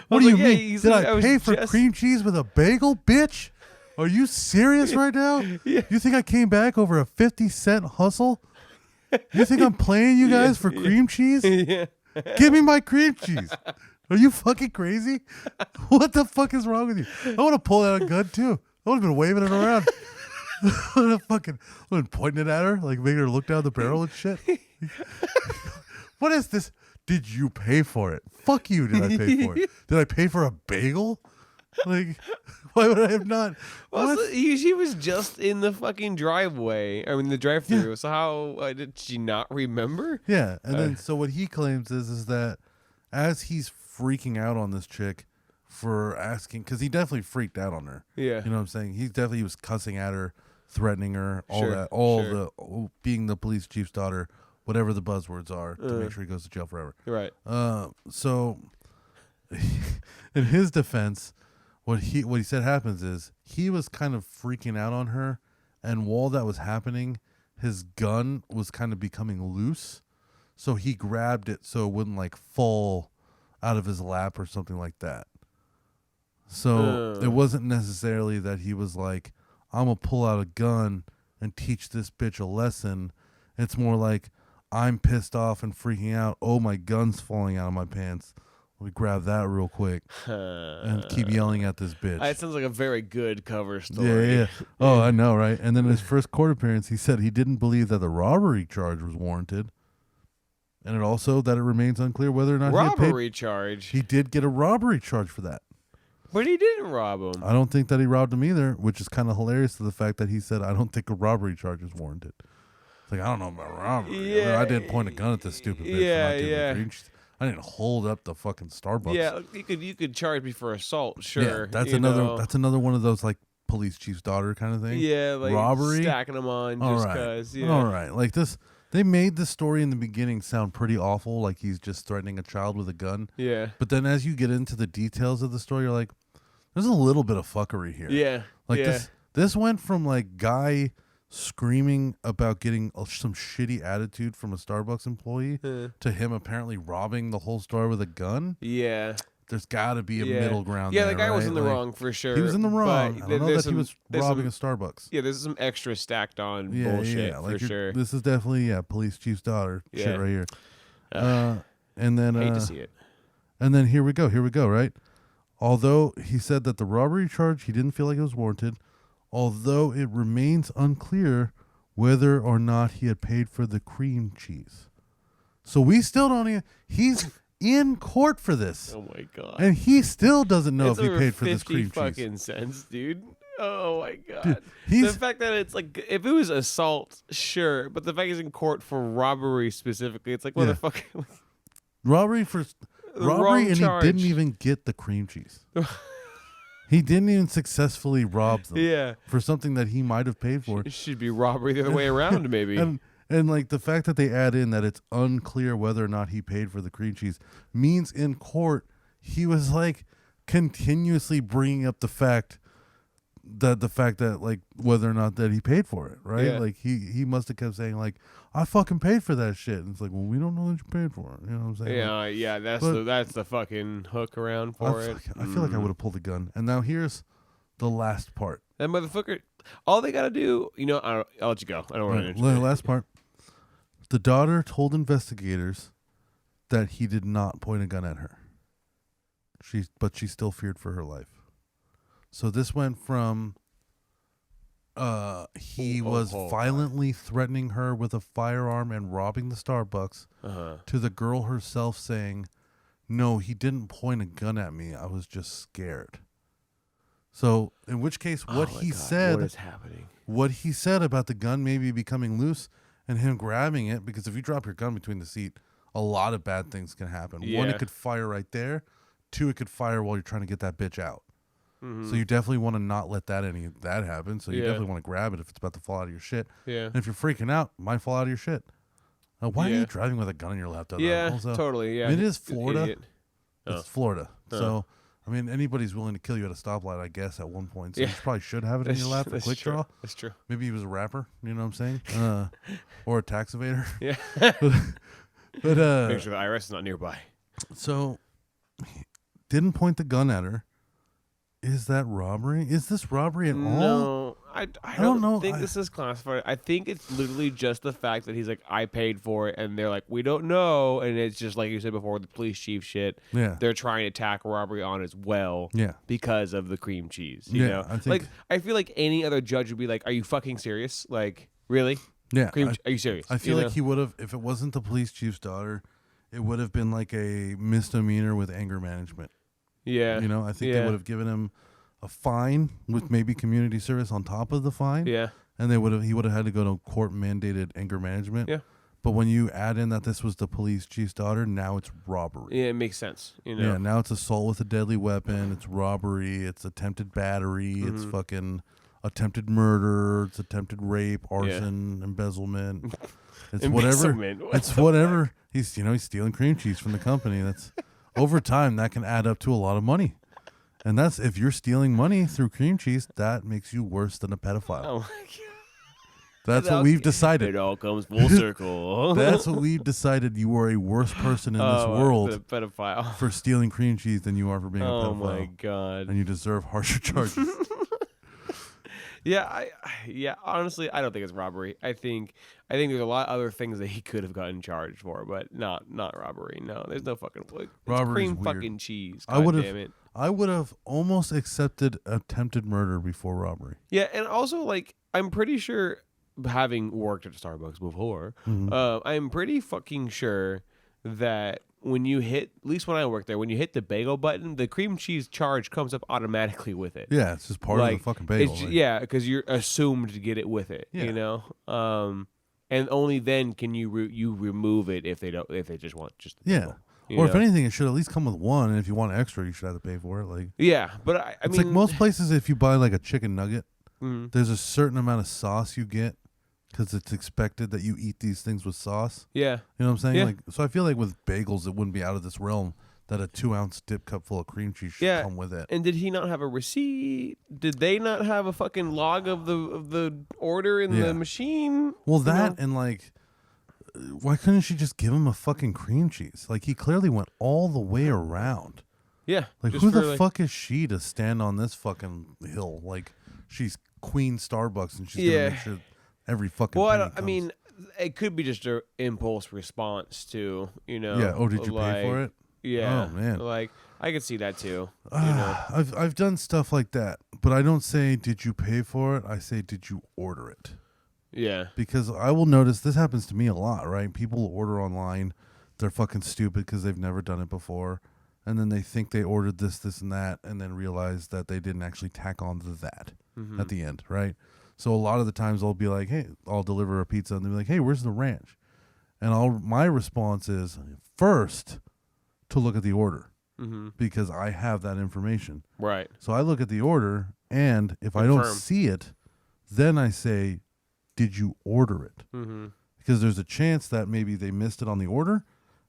What do you mean? Did I pay for cream cheese with a bagel, bitch? Are you serious right now? Yeah. You think I came back over a 50-cent hustle? You think I'm playing you guys for cream cheese? Yeah. Give me my cream cheese. Are you fucking crazy? What the fuck is wrong with you? I want to pull out a gun too. I would have been waving it around. I would have been pointing it at her, like making her look down the barrel and shit. What is this? Did you pay for it? Fuck you, did I pay for it? Did I pay for a bagel? Like, why would I have not? Also, she was just in the fucking driveway. I mean, the drive-thru. Yeah. So how did she not remember? Yeah, and then so what he claims is that as he's freaking out on this chick for asking, because he definitely freaked out on her. Yeah, you know what I'm saying. He was cussing at her, threatening her, being the police chief's daughter, whatever the buzzwords are, to make sure he goes to jail forever. Right. So in his defense, what he said happens is he was kind of freaking out on her, and while that was happening, his gun was kind of becoming loose, so he grabbed it so it wouldn't like fall out of his lap or something like that. So it wasn't necessarily that he was like, I'm gonna pull out a gun and teach this bitch a lesson. It's more like, I'm pissed off and freaking out. Oh, my gun's falling out of my pants. Let me grab that real quick and keep yelling at this bitch. It sounds like a very good cover story. Yeah. Oh, I know, right? And then in his first court appearance, he said he didn't believe that the robbery charge was warranted. And it also that it remains unclear whether or not robbery charge. He did get a robbery charge for that. But he didn't rob him. I don't think that he robbed him either, which is kind of hilarious to the fact that he said, I don't think a robbery charge is warranted. It's like, I don't know about robbery. Yeah. I didn't point a gun at this stupid bitch. Yeah. I didn't hold up the fucking Starbucks. Yeah, you could charge me for assault, sure. Yeah, that's another one of those like police chief's daughter kind of thing. Yeah, like robbery, stacking them on just because. Yeah. All right, like this. They made this story in the beginning sound pretty awful, like he's just threatening a child with a gun. Yeah. But then as you get into the details of the story, you're like, there's a little bit of fuckery here. Yeah. Like this went from like guy screaming about getting some shitty attitude from a Starbucks employee to him apparently robbing the whole store with a gun. Yeah. There's got to be a middle ground there, the guy right? was in the wrong for sure. He was in the wrong. I don't know that he was robbing a Starbucks. Yeah, there's some extra stacked on bullshit for sure. This is definitely, police chief's daughter shit right here. And then hate to see it. And then here we go, right? Although he said that the robbery charge, he didn't feel like it was warranted, although it remains unclear whether or not he had paid for the cream cheese. So we still don't even... He's in court for this. Oh, my God. And he still doesn't know if he paid for this cream cheese. 50 fucking cents, dude. Oh, my God. Dude, the fact that it's like... If it was assault, sure. But the fact he's in court for robbery specifically, it's like, what the fuck... Robbery and charge. He didn't even get the cream cheese. He didn't even successfully rob them for something that he might have paid for. It should be robbery the other way around, maybe. And like the fact that they add in that it's unclear whether or not he paid for the cream cheese means in court he was like continuously bringing up the fact that like whether or not that he paid for it, right? Yeah. Like he must have kept saying like, I fucking paid for that shit. And it's like, well, we don't know that you paid for it. You know what I'm saying? Yeah, that's the fucking hook around for it. I feel like I would have pulled a gun. And now here's the last part. That motherfucker, all they gotta do, I'll let you go. I don't want to. The last part. The daughter told investigators that he did not point a gun at her. But she still feared for her life. So this went from he was violently threatening her with a firearm and robbing the Starbucks to the girl herself saying, no, he didn't point a gun at me. I was just scared. So in which case what he said about the gun maybe becoming loose and him grabbing it, because if you drop your gun between the seat, a lot of bad things can happen. Yeah. One, it could fire right there. Two, it could fire while you're trying to get that bitch out. Mm-hmm. So you definitely want to not let that happen. So you Yeah. definitely want to grab it if it's about to fall out of your shit. Yeah. And if you're freaking out, it might fall out of your shit. Why are Yeah. you driving with a gun in your lap? Though? Yeah, Also, totally. Yeah, it is He's an Florida. idiot. Oh. It's Florida. So, I mean, anybody's willing to kill you at a stoplight, I guess, at one point. So Yeah. you probably should have it in your lap for That's quick true. draw. That's true. Maybe he was a rapper, you know what I'm saying? Or a tax evader. Yeah. But Make sure the IRS is not nearby. so didn't point the gun at her. Is that robbery? Is this robbery at all? No, I don't don't know. think this is classified. I think it's literally just the fact that he's like, I paid for it, and they're like, we don't know, and it's just like you said before, the police chief shit. Yeah. They're trying to tack robbery on as well. Yeah. Because of the cream cheese. You Yeah, know, I think- like I feel like any other judge would be like, are you fucking serious? Like, really? Yeah. Are you serious? I feel You like know? he would have, if it wasn't the police chief's daughter, it would have been like a misdemeanor with anger management. Yeah. You know, I think they would have given him a fine with maybe community service on top of the fine. Yeah. And he would have had to go to court mandated anger management. Yeah. But when you add in that this was the police chief's daughter, now it's robbery. Yeah, it makes sense. You know. Yeah, now it's assault with a deadly weapon, it's robbery, it's attempted battery, it's fucking attempted murder, it's attempted rape, arson, embezzlement. It's whatever. Embezzlement. What It's whatever. He's stealing cream cheese from the company. That's over time that can add up to a lot of money. And that's if you're stealing money through cream cheese, that makes you worse than a pedophile. Oh my god. That's what we've decided. It all comes full circle. That's what we've decided. You are a worse person in this world The pedophile. for stealing cream cheese than you are for being a Oh pedophile. my god. And you deserve harsher charges. Yeah, honestly, I don't think it's robbery. I think there's a lot of other things that he could have gotten charged for, but not robbery. No, there's no fucking Robbery's cream weird. fucking cheese. I would Damn it. have almost accepted attempted murder before robbery. Yeah, and also like I'm pretty sure, having worked at Starbucks before, I'm pretty fucking sure that when you hit, at least when I worked there, when you hit the bagel button, the cream cheese charge comes up automatically with it. Yeah, it's just part of the fucking bagel. Like, Yeah, because you're assumed to get it with it. Yeah. You know, and only then can you remove it if they just want just the yeah. bagel, you Or if know? anything, it should at least come with one. And if you want extra, you should have to pay for it. Like Yeah, but I it's mean, like most places, if you buy like a chicken nugget, Mhm. there's a certain amount of sauce you get because it's expected that you eat these things with sauce. Yeah, You know what I'm saying? Yeah. Like, so I feel like with bagels, it wouldn't be out of this realm that a 2-ounce dip cup full of cream cheese should Yeah. come with it. and did he not have a receipt? Did they not have a fucking log of the order in Yeah. the machine? Well, You that know? and like, why couldn't she just give him a fucking cream cheese? Like, he clearly went all the way around. Yeah, Like, just who for, the like- fuck is she to stand on this fucking hill? Like, she's Queen Starbucks and she's Yeah. gonna make sure every fucking. Well, penny I comes. mean, it could be just an impulse response to, you know. yeah. Oh, did you pay for it? Yeah. Oh, man. Like I could see that too. You know. I've done stuff like that, but I don't say did you pay for it. I say did you order it. Yeah. Because I will notice this happens to me a lot, right? People order online, they're fucking stupid because they've never done it before, and then they think they ordered this, and that, and then realize that they didn't actually tack on to that at the end, right? So a lot of the times I'll be like, hey, I'll deliver a pizza, and they'll be like, hey, where's the ranch? And my response is first to look at the order because I have that information. Right. So I look at the order, and if I don't Confirm. see it, then I say, did you order it? Because there's a chance that maybe they missed it on the order.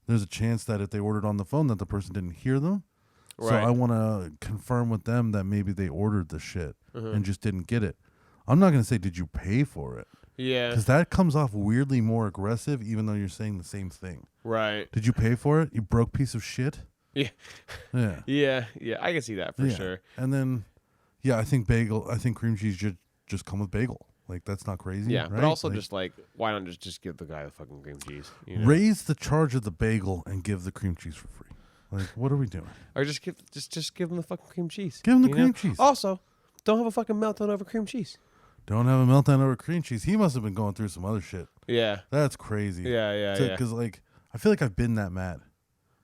There's a chance that if they ordered on the phone that the person didn't hear them. So Right. I want to confirm with them that maybe they ordered the shit and just didn't get it. I'm not going to say, did you pay for it? Yeah. Because that comes off weirdly more aggressive, even though you're saying the same thing. Right. Did you pay for it? You broke piece of shit? Yeah. Yeah. Yeah. Yeah. I can see that for Yeah. sure. And then, I think cream cheese should just come with bagel. Like, that's not crazy. Yeah. right? But also Like, just like, why not just give the guy the fucking cream cheese? You know? raise the charge of the bagel and give the cream cheese for free. Like, what are we doing? Or just give him the fucking cream cheese. Give him the you cream know? cheese. Also, don't have a fucking meltdown over cream cheese. Don't have a meltdown over cream cheese. He must have been going through some other shit. Yeah. That's crazy. Yeah. Yeah. Because, like, I feel like I've been that mad.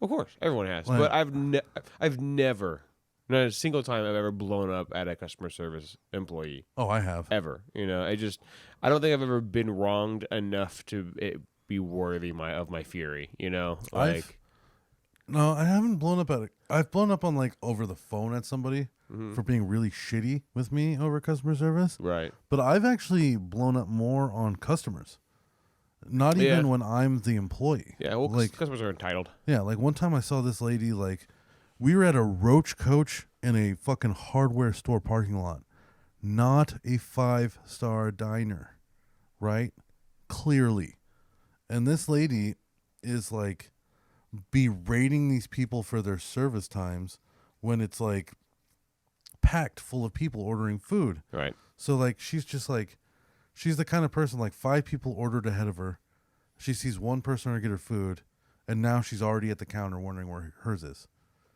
Of course, everyone has. Like- But I've never, not a single time I've ever blown up at a customer service employee Oh, I have. ever. You know, I don't think I've ever been wronged enough to it be worthy of my fury. You know, No, I haven't blown up at it. I've blown up on like over the phone at somebody for being really shitty with me over customer service. right. But I've actually blown up more on customers. Not even when I'm the employee. Yeah, well, like customers are entitled. yeah, like one time I saw this lady, like we were at a Roach Coach in a fucking hardware store parking lot. Not a 5-star diner, right? Clearly. And this lady is like berating these people for their service times when it's like packed full of people ordering food. Right. So like she's just like she's the kind of person like 5 people ordered ahead of her. She sees one person order get her food, and now she's already at the counter wondering where hers is.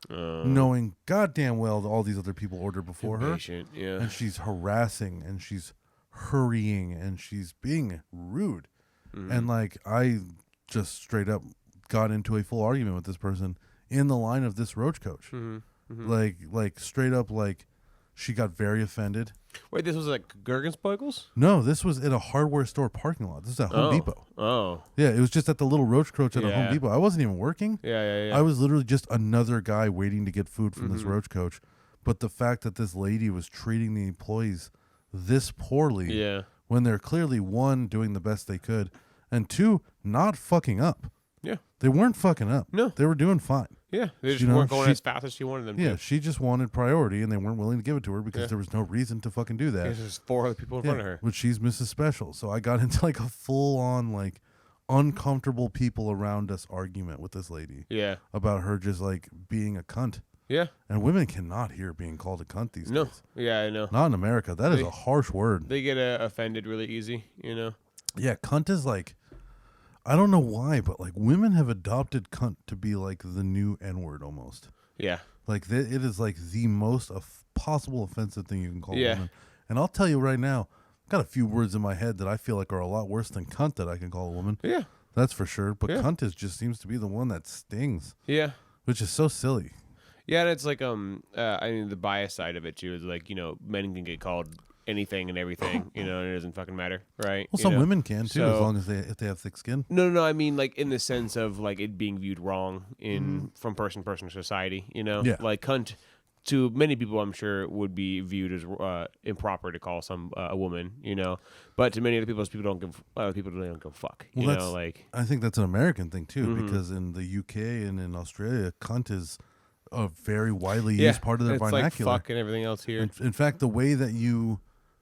Knowing goddamn well that all these other people ordered before her. Yeah. And she's harassing and she's hurrying and she's being rude. And like I just straight up got into a full argument with this person in the line of this Roach Coach. Like straight up, like she got very offended. Wait, this was like Gergen's bagels? No, this was at a hardware store parking lot. This is at Home Depot. Oh. Yeah, it was just at the little Roach Coach at a Home Yeah. Depot. I wasn't even working. Yeah. I was literally just another guy waiting to get food from this Roach Coach. But the fact that this lady was treating the employees this poorly Yeah. when they're clearly, 1, doing the best they could, and 2, not fucking up. Yeah. They weren't fucking up. No. They were doing fine. Yeah. They just You know, weren't going she- as fast as she wanted them Yeah, to. she just wanted priority, and they weren't willing to give it to her because Yeah. there was no reason to fucking do that. There's just 4 other people in front of her. But she's Mrs. Special. So I got into like a full-on, like, uncomfortable people around us argument with this lady Yeah. about her just, like, being a cunt. Yeah. And women cannot hear being called a cunt these No. days. Yeah, I know. Not in America. That is a harsh word. They get offended really easy, you know? Yeah, cunt is like, I don't know why, but like women have adopted cunt to be like the new N-word almost. Yeah. Like it is like the most possible offensive thing you can call a Yeah. woman. And I'll tell you right now, I've got a few words in my head that I feel like are a lot worse than cunt that I can call a woman. Yeah. That's for sure. But Yeah. cunt just seems to be the one that stings, Yeah. which is so silly. Yeah, and it's like I mean the bias side of it too is like, you know, men can get called anything and everything, you know, and it doesn't fucking matter, right? Well, You some know? women can too, as So- long as if they have thick skin. No, I mean like in the sense of like it being viewed wrong from person to person to society, you know? Yeah. Like cunt to many people I'm sure would be viewed as improper to call some a woman, you know. But to many other people people don't give a fuck. Well, You know, like I think that's an American thing too, Mm-hmm. because in the UK and in Australia, cunt is a very widely yeah, used part of their it's vernacular. like fuck and everything else here. In fact, the way that you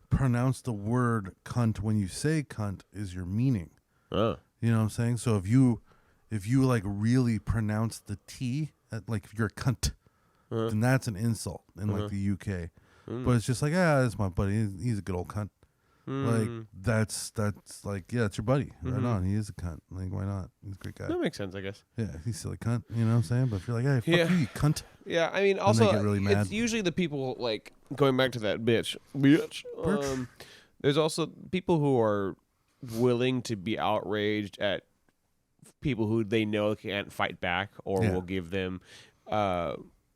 pronounce the word cunt when you say cunt is your meaning. Oh. You know what I'm saying? So if you like really pronounce the T, like if you're a cunt, then that's an insult in like the UK. But it's just like, that's my buddy. He's a good old cunt. Like that's like, yeah, it's your buddy. Right on. He is a cunt. Like, why not? He's a great guy. That makes sense, I guess. Yeah, he's a silly cunt. You know what I'm saying? But if you're like, hey, fuck Yeah. you cunt. Yeah, I mean, they also get really mad. it's usually the people like going back to that bitch. There's also people who are willing to be outraged at people who they know can't fight back or Yeah. will give them,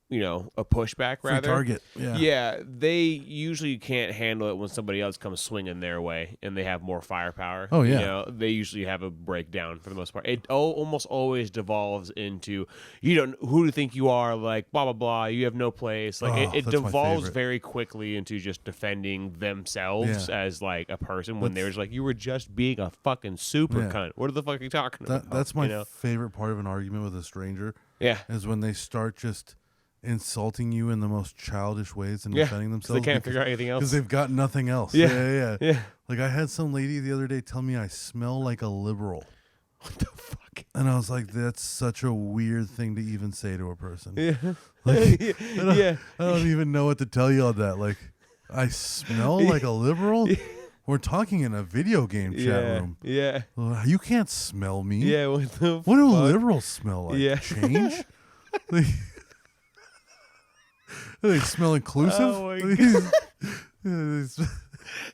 you know, a pushback Free rather. target. Yeah. Yeah, they usually can't handle it when somebody else comes swinging their way and they have more firepower. Oh, yeah. You know, they usually have a breakdown for the most part. It almost always devolves into, you don't, who do you think you are? Like, blah, blah, blah. You have no place. Like, Oh, it that's my devolves favorite. very quickly into just defending themselves Yeah. as, like, a person when they're just like, you were just being a fucking super Yeah. cunt. What the fuck are you talking about? That's my you know? favorite part of an argument with a stranger Yeah. is when they start just insulting you in the most childish ways and Yeah, defending 'cause themselves. they can't figure out anything else. Because they've got nothing else. Yeah. Yeah. Like I had some lady the other day tell me I smell like a liberal. What the fuck? And I was like, that's such a weird thing to even say to a person. Yeah. Like, Yeah. I don't even know what to tell you on that. Like, I smell like a liberal? We're talking in a video game chat room. Yeah. You can't smell me. Yeah. What the What do fuck? liberals smell like? Yeah. Change? They smell inclusive? Oh my They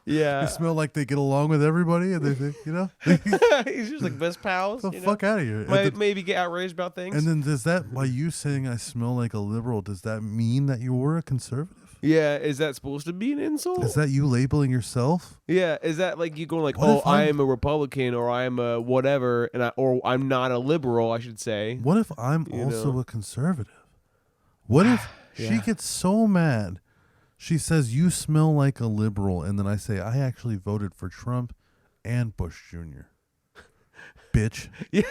Yeah. smell like they get along with everybody, and they think, you know, He's just like best pals. the you know? fuck out of here. Maybe get outraged about things. And then does that, by you saying I smell like a liberal, does that mean that you were a conservative? Yeah, is that supposed to be an insult? Is that you labeling yourself? Yeah, is that like you going like, What oh, if I I'm- am a Republican or I am a whatever, or I'm not a liberal, I should say. What if I'm You also know? a conservative? What if she Yeah. gets so mad, she says, you smell like a liberal, and then I say, I actually voted for Trump and Bush Jr. Bitch. Yeah,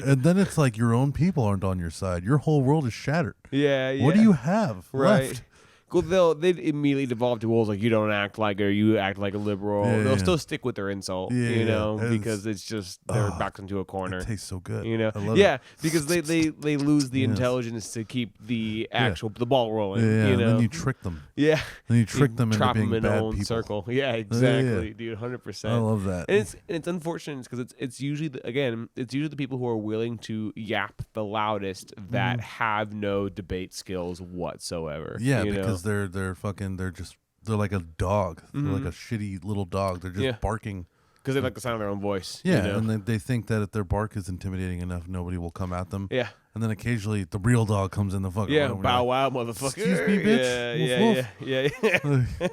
And then it's like your own people aren't on your side. Your whole world is shattered. yeah. What do you have Right. left? Well, they'd immediately devolve to rules like you don't act like or you act like a liberal. Yeah, They'll yeah. still stick with their insult, Yeah, you yeah. know, It's- because it's just they're backed into a corner. It tastes so good. You know, I love yeah, it. because they lose the Yes. intelligence to keep the actual the ball rolling. Yeah, You and know, then you trick them. yeah, Then you trick them into trap being them in bad a own people. circle. Yeah, exactly, dude, 100%. I love that. And it's unfortunate because it's usually the people who are willing to yap the loudest that have no debate skills whatsoever. Yeah, you because know? they're like a dog. They're like a shitty little dog. They're just Yeah. barking. Because they like the sound of their own voice. Yeah, you know? and they think that if their bark is intimidating enough, nobody will come at them. yeah. And then occasionally the real dog comes in the fucking Yeah, room. and bow you're wow, motherfucker. Excuse me, bitch. Yeah, Woof, yeah, woof. yeah, yeah,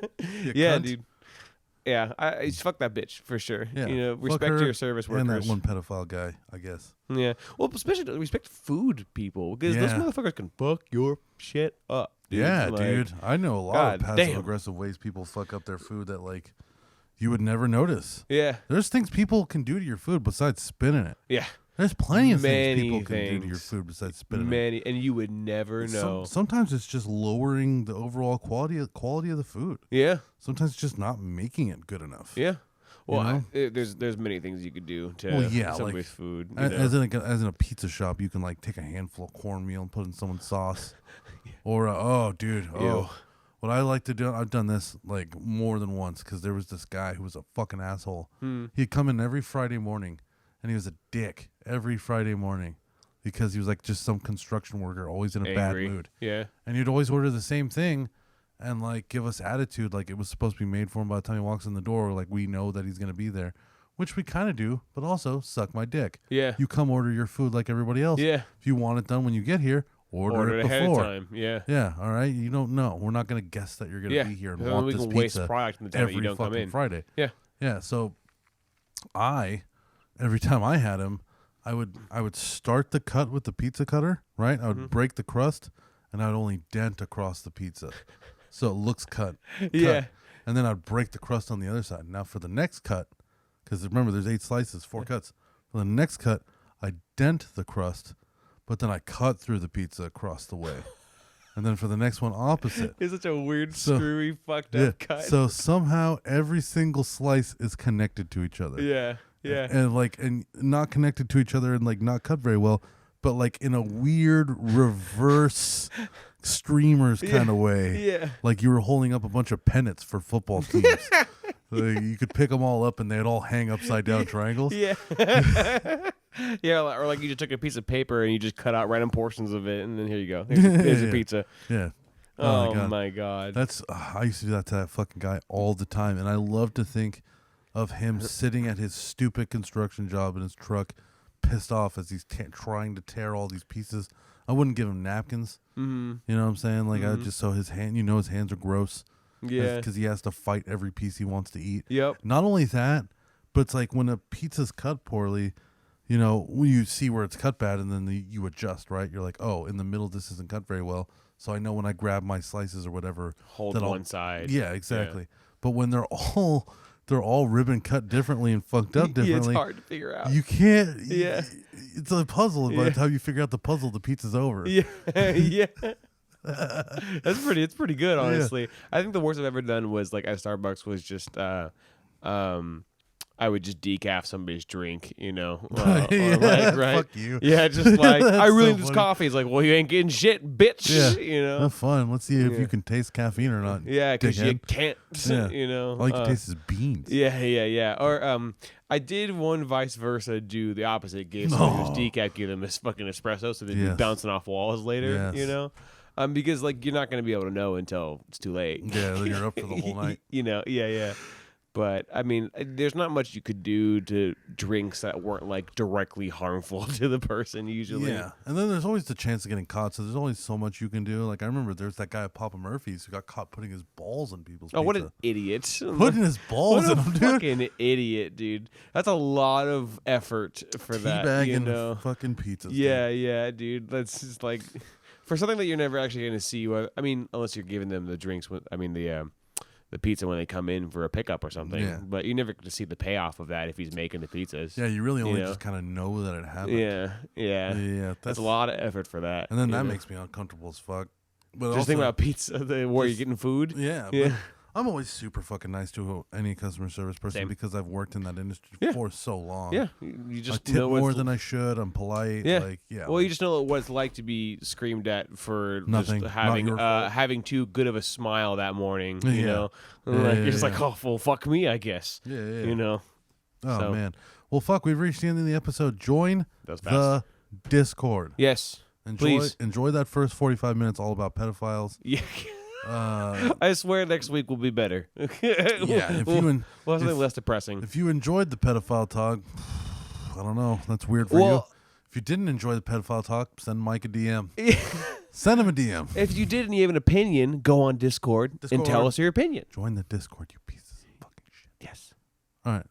You yeah, cunt. dude. Yeah, I fuck that bitch for sure. Yeah, You know, fuck respect her to your service And workers. that one pedophile guy, I guess. Yeah, well, especially respect food people because those Yeah. motherfuckers can fuck your shit up. Dude. Yeah, Like, dude. I know a lot God of passive damn. aggressive ways people fuck up their food that like you would never notice. Yeah, There's things people can do to your food besides spinning it. yeah. There's plenty of things Many people can do to your things. food besides spinning it. Many, and you would never know. Sometimes it's just lowering the overall quality of the food. Yeah, Sometimes it's just not making it good enough. yeah. Well, know? there's many things you could do to Well, yeah, somebody's like, food. You As know? as in a pizza shop, you can like take a handful of cornmeal and put it in someone's sauce. Or oh, dude, Ew. what I like to do, I've done this like more than once because there was this guy who was a fucking asshole. He'd come in every Friday morning, and he was a dick every Friday morning because he was like just some construction worker, always in a bad Angry. mood. Yeah, And he'd always order the same thing and like give us attitude like it was supposed to be made for him by the time he walks in the door. Like we know that he's gonna be there, which we kind of do, but also suck my dick. yeah, You come order your food like everybody else. yeah. If you want it done when you get here, order it ahead before. of time. Yeah. Yeah, all right. You don't know. We're not gonna guess that you're gonna Yeah, be here and because want we this can waste pizza product in the time that every you don't come fucking in. Friday. Yeah. Yeah. So, every time I had him, I would start the cut with the pizza cutter. Right. I would Mm-hmm. break the crust, and I would only dent across the pizza, so it looks cut. Yeah. Cut. And then I'd break the crust on the other side. Now for the next cut, because remember there's 8 slices, 4 cuts. For the next cut, I dent the crust, but then I cut through the pizza across the way. And then for the next one, opposite. It's such a weird, So- screwy, fucked Yeah. up cut. So somehow every single slice is connected to each other. yeah, yeah. And not connected to each other and like not cut very well, but like in a weird reverse streamers kind of way. Yeah. Like you were holding up a bunch of pennants for football teams. Like, you could pick them all up and they'd all hang upside down triangles. Yeah. Yeah, or like you just took a piece of paper and you just cut out random portions of it, and then here you go. Here's your Yeah. pizza. Yeah. Oh, God. my God. That's I used to do that to that fucking guy all the time, and I love to think of him sitting at his stupid construction job in his truck, pissed off as he's trying to tear all these pieces. I wouldn't give him napkins. Mm-hmm. You know what I'm saying? Like I just so his hand, his hands are gross. Yeah. Because he has to fight every piece he wants to eat. Yep. Not only that, but it's like when a pizza's cut poorly, when you see where it's cut bad and then you adjust, right? You're like, oh, in the middle this isn't cut very well, so I know when I grab my slices or whatever, Hold that I'll- one side. Yeah, exactly. But when they're all ribbon cut differently and fucked up Yeah, differently, it's hard to figure out. you can't. Yeah. It's a puzzle. And by Yeah. the time you figure out the puzzle, the pizza's over. Yeah, yeah. It's pretty good, honestly. I think the worst I've ever done was like at Starbucks was just I would just decaf somebody's drink, or Yeah, like, right? fuck you. Yeah, just like I That's really so need this funny. coffee. It's like, well, you ain't getting shit, bitch. Yeah. Have fun. Let's see if Yeah. you can taste caffeine or not. Yeah, because you dickhead. can't. Yeah. All you can taste is beans. Yeah. Or I did one vice versa do the opposite. Give somebody who's decaf, give them this fucking espresso, so they'd be Yes. bouncing off walls later. Yes. Because like you're not gonna be able to know until it's too late. Yeah, then you're up for the whole night. Yeah. But I mean, there's not much you could do to drinks that weren't like directly harmful to the person usually. Yeah, and then there's always the chance of getting caught. So there's only so much you can do. Like I remember there's that guy at Papa Murphy's who got caught putting his balls in people's. Oh, pizza. what an idiot! Putting his balls What in a them, dude. fucking idiot, dude. That's a lot of effort for that. Teabagging You know? fucking pizzas. Yeah, yeah, dude. That's just like for something that you're never actually going to see. I mean, unless you're giving them the drinks. The pizza when they come in for a pickup or something. Yeah. But you never get to see the payoff of that if he's making the pizzas. Yeah, you really only know? just kind of know that it happened. Yeah, yeah. Yeah, That's a lot of effort for that. And then you that know? makes me uncomfortable as fuck. But Just also, think about pizza, where you're getting food. Yeah, Yeah. but I'm always super fucking nice to any customer service person Same. because I've worked in that industry Yeah. for so long. Yeah, you I just tip know more what's than I should. I'm polite. Yeah. Like, yeah. Well, you just know what it's like to be screamed at for Nothing. just Not your fault. having too good of a smile that morning. Yeah. You know, Yeah, like yeah, you're just yeah. like, oh, well, fuck me, I guess. Yeah, yeah. You know, Oh so- man. Well, fuck. We've reached the end of the episode. Join that was the fast. Discord. Yes, please. Enjoy that first 45 minutes all about pedophiles. Yeah. Uh, I swear next week will be better. yeah. If we'll you have something if- less depressing. if you enjoyed the pedophile talk, I don't know. That's weird for you. Well- If you didn't enjoy the pedophile talk, send Mike a DM. Send him a DM. If you didn't have an opinion, go on Discord and tell Discord. us your opinion. Join the Discord, you pieces of fucking shit. Yes. All right.